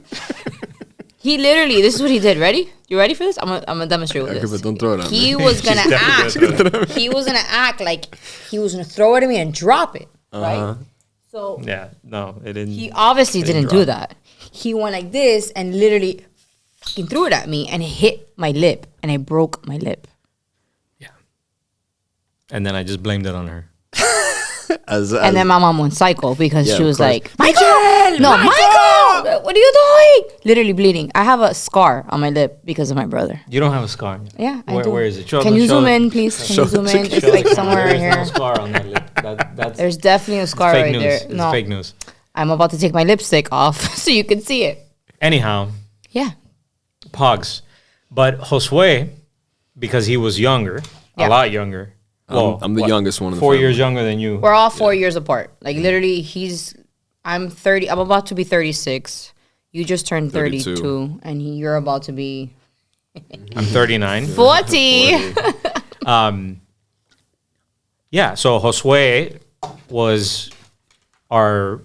He literally, this is what he did. Ready? You ready for this? I'm gonna demonstrate with Okay, this. but don't throw it at He me. was gonna act. definitely He was gonna act like he was gonna throw it at me and drop it. Right. So Yeah, no, it didn't. he obviously didn't didn't do drop. that. He went like this and literally fucking threw it at me and it hit my lip and I broke my lip. Yeah. And then I just blamed it on her. And then my mom went psycho because Yeah, she of was course. like, Michael, Michael, what are you doing? Literally bleeding. I have a scar on my lip because of my brother. You don't have a scar. Yeah, I Where, do. where is it? Can you zoom in, please? Can you zoom in? It's like somewhere right There's no here. scar on that lip. That's There's definitely a scar fake right news. there. It's No, fake news. I'm about to take my lipstick off so you can see it. Anyhow, Yeah. Pogs. But Josue, because he was younger, Yeah. a lot younger. Well, I'm the what, youngest one in the 4 family. years younger than you. We're all 4 years apart. Like literally, I'm 30. I'm about to be 36. You just turned 32. 32, and you're about to be I'm 39. 40. Yeah, so Josue was our,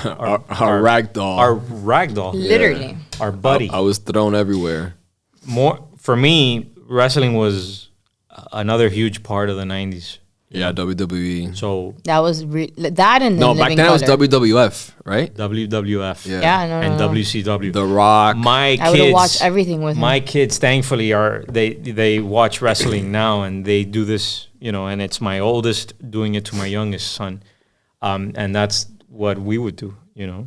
Our rag doll. our ragdoll, Literally. our buddy. I was thrown everywhere. More for me, wrestling was another huge part of the 90s. Yeah, WWE. So That was that and No, the back Living then it was Color. WWF, right? WWF Yeah. Yeah, no, and no. WCW. The Rock. My I would have kids watched everything with him. My kids, thankfully, they watch wrestling now, and they do this, and it's my oldest doing it to my youngest son, and that's what we would do,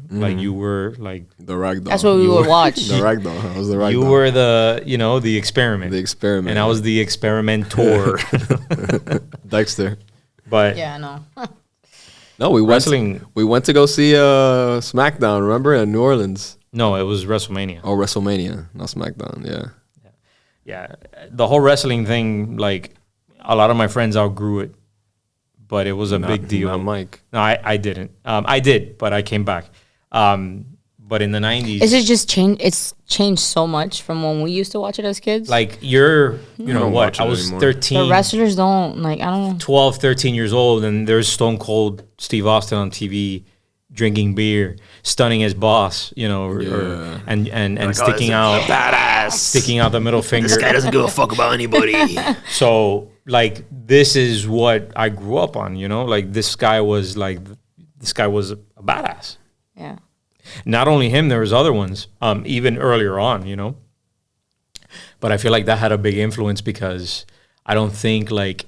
like you were like The rag doll. That's what we would watch. The rag doll. I was the rag you doll. were the experiment, The experiment. and I was the experimenter. Dexter. But Yeah, no. No, we went. Wrestling- We went to go see SmackDown. Remember in New Orleans? no, it was WrestleMania. Oh, WrestleMania, not SmackDown. Yeah. Yeah, the whole wrestling thing, like a lot of my friends outgrew it, but it was a big deal. Not Mike. No, I didn't. I did, but I came back. But in the 90s, It's just changed. It's changed so much from when we used to watch it as kids. like you know don't what? watch I it was anymore. 13, the wrestlers don't like. I don't know. 12, 13 years old, and there's Stone Cold Steve Austin on TV drinking beer, stunning his boss, Yeah. and sticking out Badass. sticking out the middle finger. doesn't give a fuck about anybody. So like this is what I grew up on, like this guy was a badass. Yeah. Not only him, there was other ones, even earlier on, But I feel like that had a big influence because I don't think like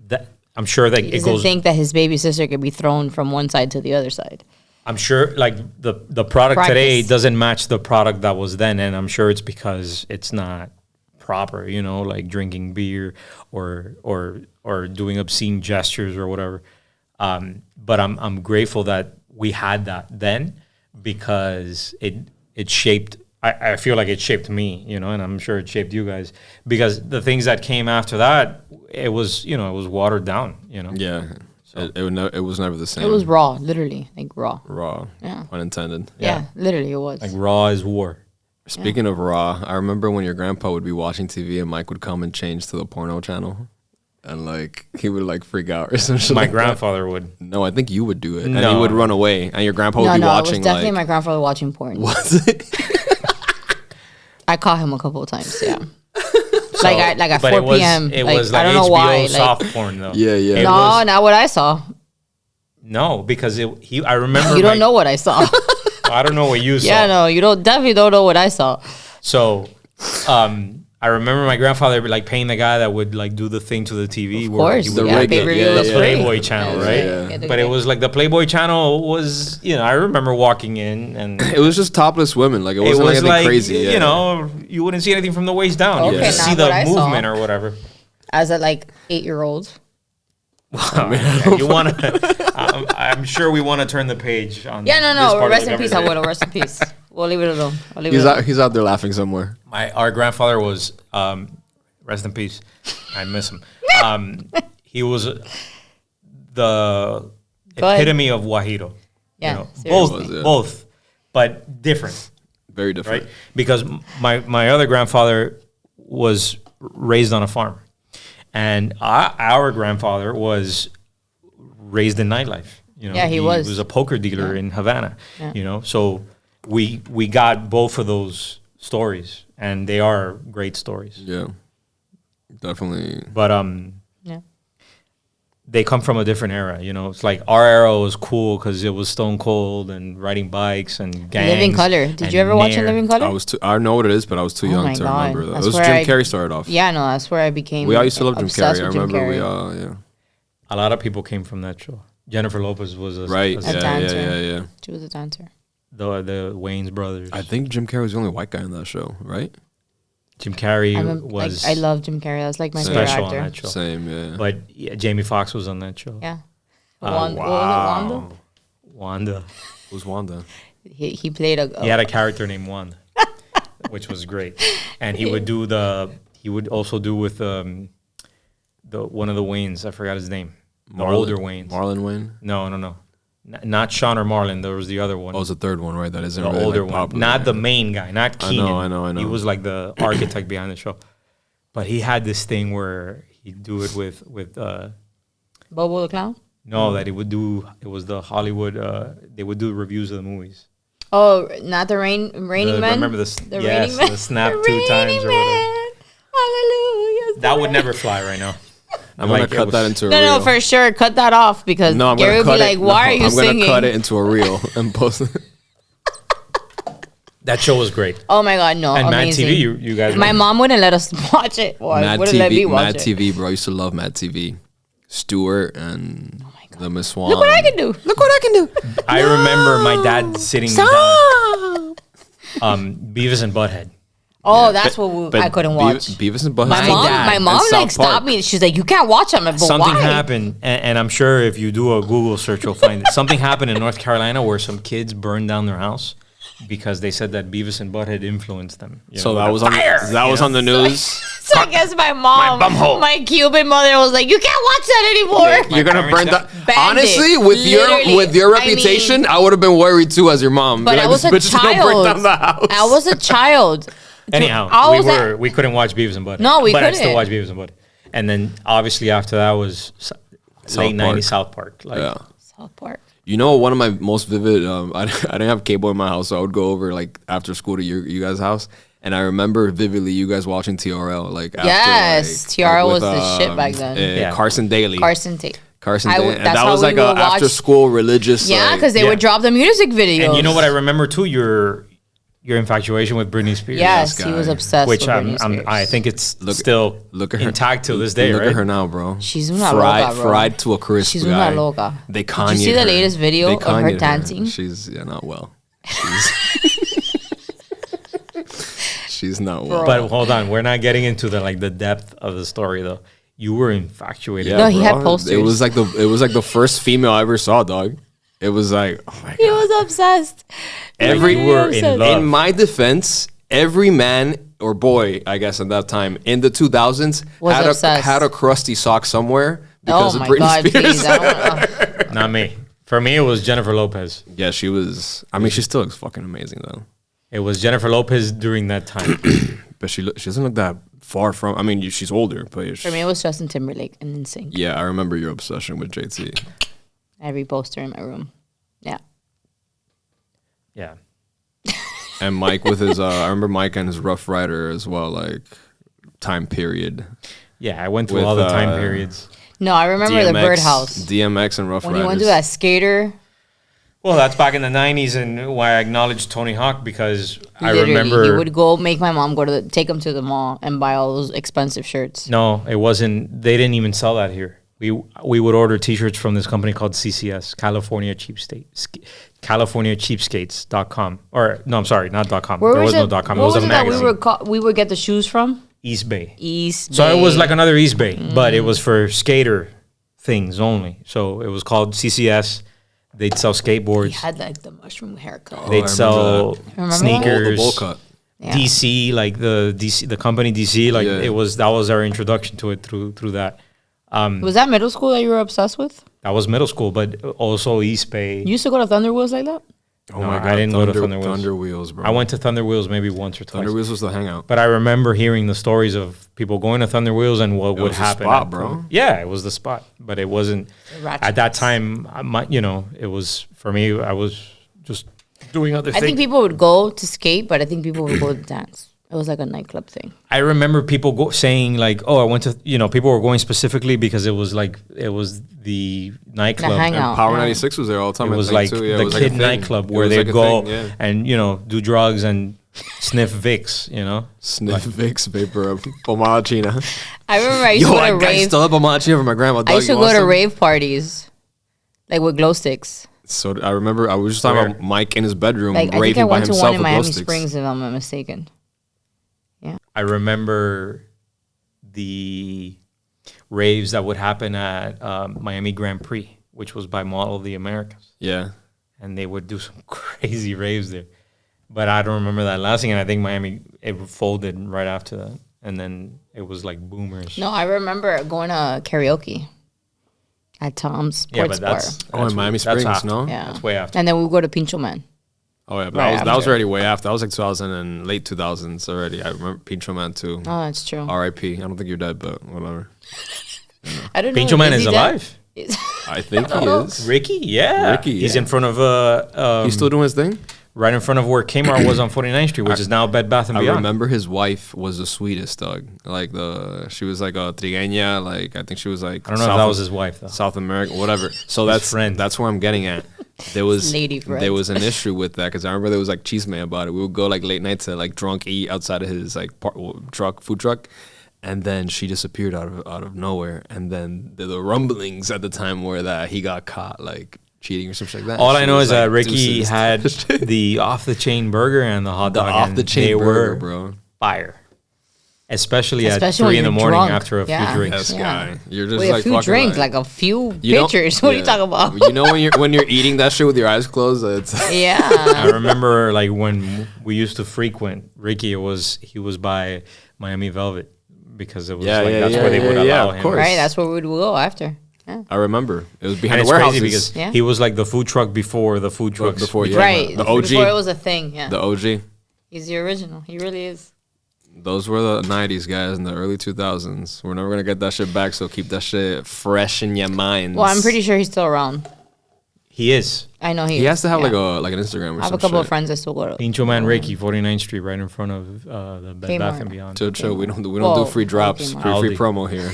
that. I'm sure that He it doesn't goes. think that his baby sister could be thrown from one side to the other side. I'm sure like the product today Practice. doesn't match the product that was then, and I'm sure it's because it's not proper, like drinking beer or doing obscene gestures or whatever. But I'm grateful that we had that then because it shaped. I feel like it shaped me, and I'm sure it shaped you guys because the things that came after that, it was watered down, Yeah. It was never the same. It was raw, literally, like raw. raw. Yeah. Pun intended. Yeah, literally, it was. Like raw as war. Speaking of raw, I remember when your grandpa would be watching TV and Mike would come and change to the porno channel. And like he would like freak out or something. My like that. grandfather would. No, I think you would do it. And No. he would run away. And your grandpa would no, be no, it was watching definitely like my grandfather watching porn. was it? I caught him a couple of times. Yeah, like at But 4 p.m. It was like I don't know HBO why. Like, soft porn though. Yeah, yeah. It no, was- not what I saw. No, because I remember. You don't know what I saw. I don't know what you saw. Yeah, no, you definitely don't know what I saw. So, I remember my grandfather like paying the guy that would like do the thing to the TV. Of where course, he The would yeah, rig it, pay-per-view yeah, was yeah. free. Playboy channel, right? Yeah. But it was like the Playboy channel was, I remember walking in and It was just topless women. Like it it wasn't was anything like, crazy. Yeah. you wouldn't see anything from the waist down. You Okay, would just not see the what I saw. movement or whatever. As a 8-year-old. You want to? I'm sure we want to turn the page on. Yeah, this no. part Rest of in the peace. I conversation. will. Rest in peace. We'll leave it alone. I'll leave it alone. He's out there laughing somewhere. Our grandfather was rest in peace. I miss him. He was the Go ahead. epitome of Guajiro. Yeah, both, but different. Very different. Right? Because my other grandfather was raised on a farm, and our grandfather was raised in nightlife. Yeah, he was. He was a poker dealer in Havana. Yeah. So we got both of those stories, and they are great stories. Yeah, definitely. But they come from a different era. It's like our era was cool because it was Stone Cold and riding bikes and gangs. Living Color. Did you ever watch a Living Color? I know what it is, but I was too young to remember that. It was Jim Carrey started off. Yeah, no, that's where I became. We all used to love Jim Carrey. I remember a lot of people came from that show. Jennifer Lopez was a dancer. Yeah. She was a dancer. The Wayans brothers. I think Jim Carrey was the only white guy in that show, right? Jim Carrey was. I love Jim Carrey. That's like my favorite actor. On that show. Same, yeah. But Jamie Foxx was on that show. Yeah. Wow. What was it, Wanda? Wanda. Who's Wanda? He played he had a character named Wanda, which was great, and he would also do with one of the Wayans. I forgot his name. The older Wayans. Marlon Wayne? No. Not Sean or Marlon. There was the other one. Oh, it's the third one, right? That isn't the really older like one. popular, Not the main guy. Not Keenan. I know. He was like the architect behind the show. But he had this thing where he'd do it with Bobo the Clown? No, that he would do. It was the Hollywood. They would do reviews of the movies. Oh, not the Raining Man. Remember the Raining Man. The snap the 2 times or whatever. Hallelujah. That would never fly right now. I'm gonna cut that into a reel. No, for sure, cut that off because Gary would be like, "Why are you singing?" I'm gonna cut it into a reel and post it. That show was great. Oh my god, no! And amazing. Mad TV, you guys. My mom wouldn't let us watch it. Mad TV, bro. I used to love Mad TV. Stuart and the Miss Swan. Look what I can do. I remember my dad sitting down. Beavis and Butthead. Oh, that's what I couldn't watch. Beavis and Butthead. My mom like stopped me. She's like, "You can't watch them." But something why? happened, and I'm sure if you do a Google search, you'll find it. Something happened in North Carolina where some kids burned down their house because they said that Beavis and Butthead influenced them. So that was on the news. So I guess my mom, my Cuban mother, was like, "You can't watch that anymore." You're gonna burn that. Honestly, with your reputation, I would have been worried too as your mom. But I was a child. I was a child. Anyhow, we couldn't watch Beavis and Butthead. No, we couldn't. But I still watch Beavis and Butthead. And then obviously after that was late 90s South Park. South Park. You know, one of my most vivid, I didn't have cable in my house, so I would go over like after school to you guys' house. And I remember vividly you guys watching TRL. TRL was the shit back then. Carson Daly. Carson Daly. And that was like a after school religious. Yeah, because they would drop the music videos. And you know what I remember too? Your infatuation with Britney Spears. Yes, he was obsessed with Britney Spears. I think it's still intact to this day, Look at her now, bro. She's una loca, bro. Fried to a crisp. She's una loca. They Kanye. Did you see the latest video of her dancing? She's not well. She's not well. But hold on, we're not getting into the depth of the story though. You were infatuated. Yeah, no, he had posters. It was like the first female I ever saw, dog. It was like, oh my god. He was obsessed. In my defense, every man or boy, I guess at that time in the 2000s had a crusty sock somewhere because of Britney Spears. Please, not me. For me, it was Jennifer Lopez. Yeah, she was. I mean, she still looks fucking amazing though. It was Jennifer Lopez during that time, but she doesn't look that far from. I mean, she's older, but for me, it was Justin Timberlake and NSYNC. Yeah, I remember your obsession with JT. Every poster in my room. Yeah. And Mike with his, I remember Mike and his Rough Rider as well, like time period. Yeah, I went through all the time periods. No, I remember DMX, the Birdhouse. DMX and Rough Riders. When he went to that skater. Well, that's back in the 90s and why I acknowledged Tony Hawk because I remember. He would make my mom take him to the mall and buy all those expensive shirts. No, it wasn't. They didn't even sell that here. We would order T-shirts from this company called CCS, CaliforniaCheapskates.com. Or, no, I'm sorry, not .com. There was no .com. It was a magazine. We would get the shoes from? East Bay. So it was like another East Bay, but it was for skater things only. So it was called CCS. They'd sell skateboards. He had like the mushroom haircut. They'd sell sneakers. The bowl cut. Yeah. DC, like the company DC, that was our introduction to it through that. Was that middle school that you were obsessed with? That was middle school, but also East Bay. You used to go to Thunder Wheels like that? Oh No, my God. I didn't go to Thunder Wheels. Thunder Wheels, bro. I went to Thunder Wheels maybe once or twice. Thunder Wheels was the hangout. But I remember hearing the stories of people going to Thunder Wheels and what would was the happen. spot, bro. Yeah, it was the spot. But it wasn't. Ratchet. At that time, it was, for me, I was just doing other I things. think people would go to skate, but I think people would go to dance. It was like a nightclub thing. I remember people saying like, "Oh, I went to," people were going specifically because it was the nightclub. The hangout. And Power Yeah. 96 was there all the time. It I was think, like too. Yeah, the it was like a kid thing. nightclub It where was they'd like a go thing, yeah. and do drugs and sniff Vicks. Sniff Vicks, vapor, pomada china. I remember I used to Yo, go I to rave. stole a pomada china from my grandma. I used to go to rave parties, like with glow sticks. So I remember I was just talking about Mike in his bedroom Like I think I raving by went to himself one in with glow Miami sticks. Springs, if I'm not mistaken. I remember the raves that would happen at Miami Grand Prix, which was by Mall of the Americas. Yeah. And they would do some crazy raves there. But I don't remember that lasting, and I think Miami, it folded right after that. And then it was like boomers. No, I remember going to karaoke at Tom's Sports Bar. In Miami Springs, after. no? Yeah. That's way after. And then we would go to Pincho Man. Oh, yeah. But Right that was after. already way after. That was like 2000 and late 2000s already. I remember Pincho Man too. Oh, that's true. R.I.P. I don't think you're dead, but whatever. I don't know. Pincho Man is he dead? alive. I think he is. Ricky, yeah. Ricky, He's yeah. in front of He's still doing his thing? right in front of where Kmart was on 49th Street, which is now Bed Bath and I Beyond. remember his wife was the sweetest, dog. Like she was like a trigueña. Like I think she was like I don't know if that was his wife though. South America, whatever. So His friend. that's where I'm getting at. There was Lady friend. there was an issue with that because I remember there was like cheese man about it. We would go like late night to like drunk eat outside of his like food truck, and then she disappeared out of nowhere. And then the rumblings at the time were that he got caught like cheating or something like that. All And I she know was is that like, Ricky "Deuces." had the off the chain burger and the hot the dog. off and the they chain burger, were bro. fire. Especially at Especially 3 in the when you're morning drunk. after a Yeah. few drinks. This Yeah. guy, you're just Wait, like a few fucking drinks, like like a few You know- pictures. What are you yeah. talking about? You know when you're eating that shit with your eyes closed, it's I Yeah. remember like when we used to frequent Ricky, he was by Miami Velvet because it was Yeah, like yeah, that's yeah, where they would yeah, allow of him. course. Right, that's where we would go after. Yeah. I remember it was And behind it's the crazy warehouses. because Yeah. he was like the food truck before the food trucks. Before, yeah, Right. the OG, Before it was a thing. Yeah. the OG. He's the original. He really is. Those were the 90s guys in the early 2000s. We're never gonna get that shit back, so keep that shit fresh in your minds. Well, I'm pretty sure he's still around. He is. I know he he is. has to have Yeah. like an Instagram or I have some a couple shit. of friends that still go to Pincho Man Ricky, 49th Street, right in front of the Bed Bath Kmart. and Beyond. Chill. We don't Whoa, do free drops, okay, free Aldi. promo here.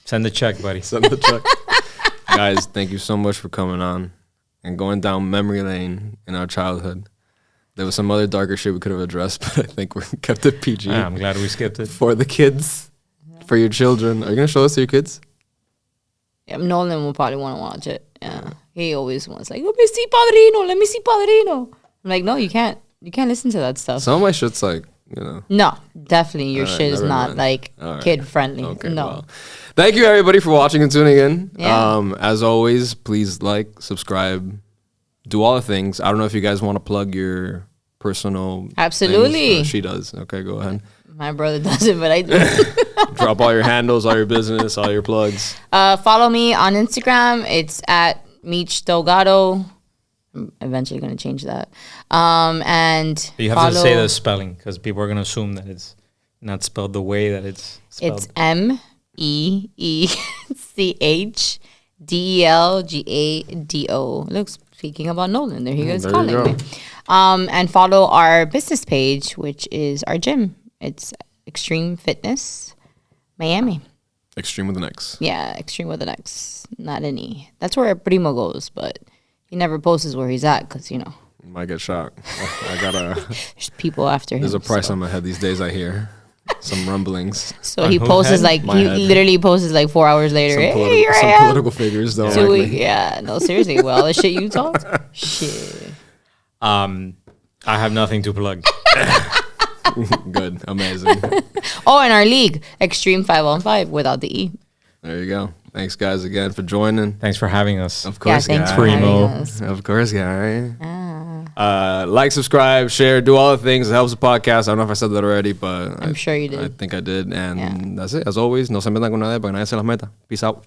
Send the check, buddy. Send the check. Guys, thank you so much for coming on and going down memory lane in our childhood. There was some other darker shit we could have addressed, but I think we kept it PG Yeah, I'm glad we skipped it. for the kids, for your children. Are you gonna show us to your kids? Yeah, Nolan will probably want to watch it. Yeah. He always wants like, let me see Padrino. Let me see Padrino. I'm like, no, you can't. You can't listen to that stuff. Some of my shit's like, No, definitely your Alright, shit is never not mind. like Alright. kid friendly. Okay, no. well, thank you everybody for watching and tuning in. Yeah. As always, please like, subscribe, do all the things. I don't know if you guys want to plug your personal Absolutely. things. She does. Okay, go ahead. My brother doesn't, but I do. Drop all your handles, all your business, all your plugs. Follow me on Instagram. It's at Meech Delgado. I'm eventually going to change that. And You have to say the spelling because people are going to assume that it's not spelled the way that it's spelled. It's MEECHDELGADO. Look, speaking about Nolan, there he goes there you calling go. me. And follow our business page, which is our gym. It's Extreme Fitness Miami. Extreme with an X. Yeah, Extreme with an X, not an E. That's where Primo goes, but he never posts where he's at because, Might get shot. I gotta. there's people after him. There's a price so. on my head these days. I hear some rumblings. So On he whose posts head? like, My he head. literally posts like 4 hours later. Some, Hey, here I some am. political figures don't like me. Yeah, no, seriously. Well, all the shit you talked. Shit. I have nothing to plug. Good, amazing. Oh, and our league, Extreme 5-on-5 without the E. There you go. Thanks, guys, again for joining. Thanks for having us. Of course, yeah, thanks guys. for Primo. having us. Of course, guy. Like, subscribe, share, do all the things. It helps the podcast. I don't know if I said that already, but I'm sure you did. I think I did. And Yeah. that's it. As always, no se metan con nadie para que nadie se las meta. Peace out.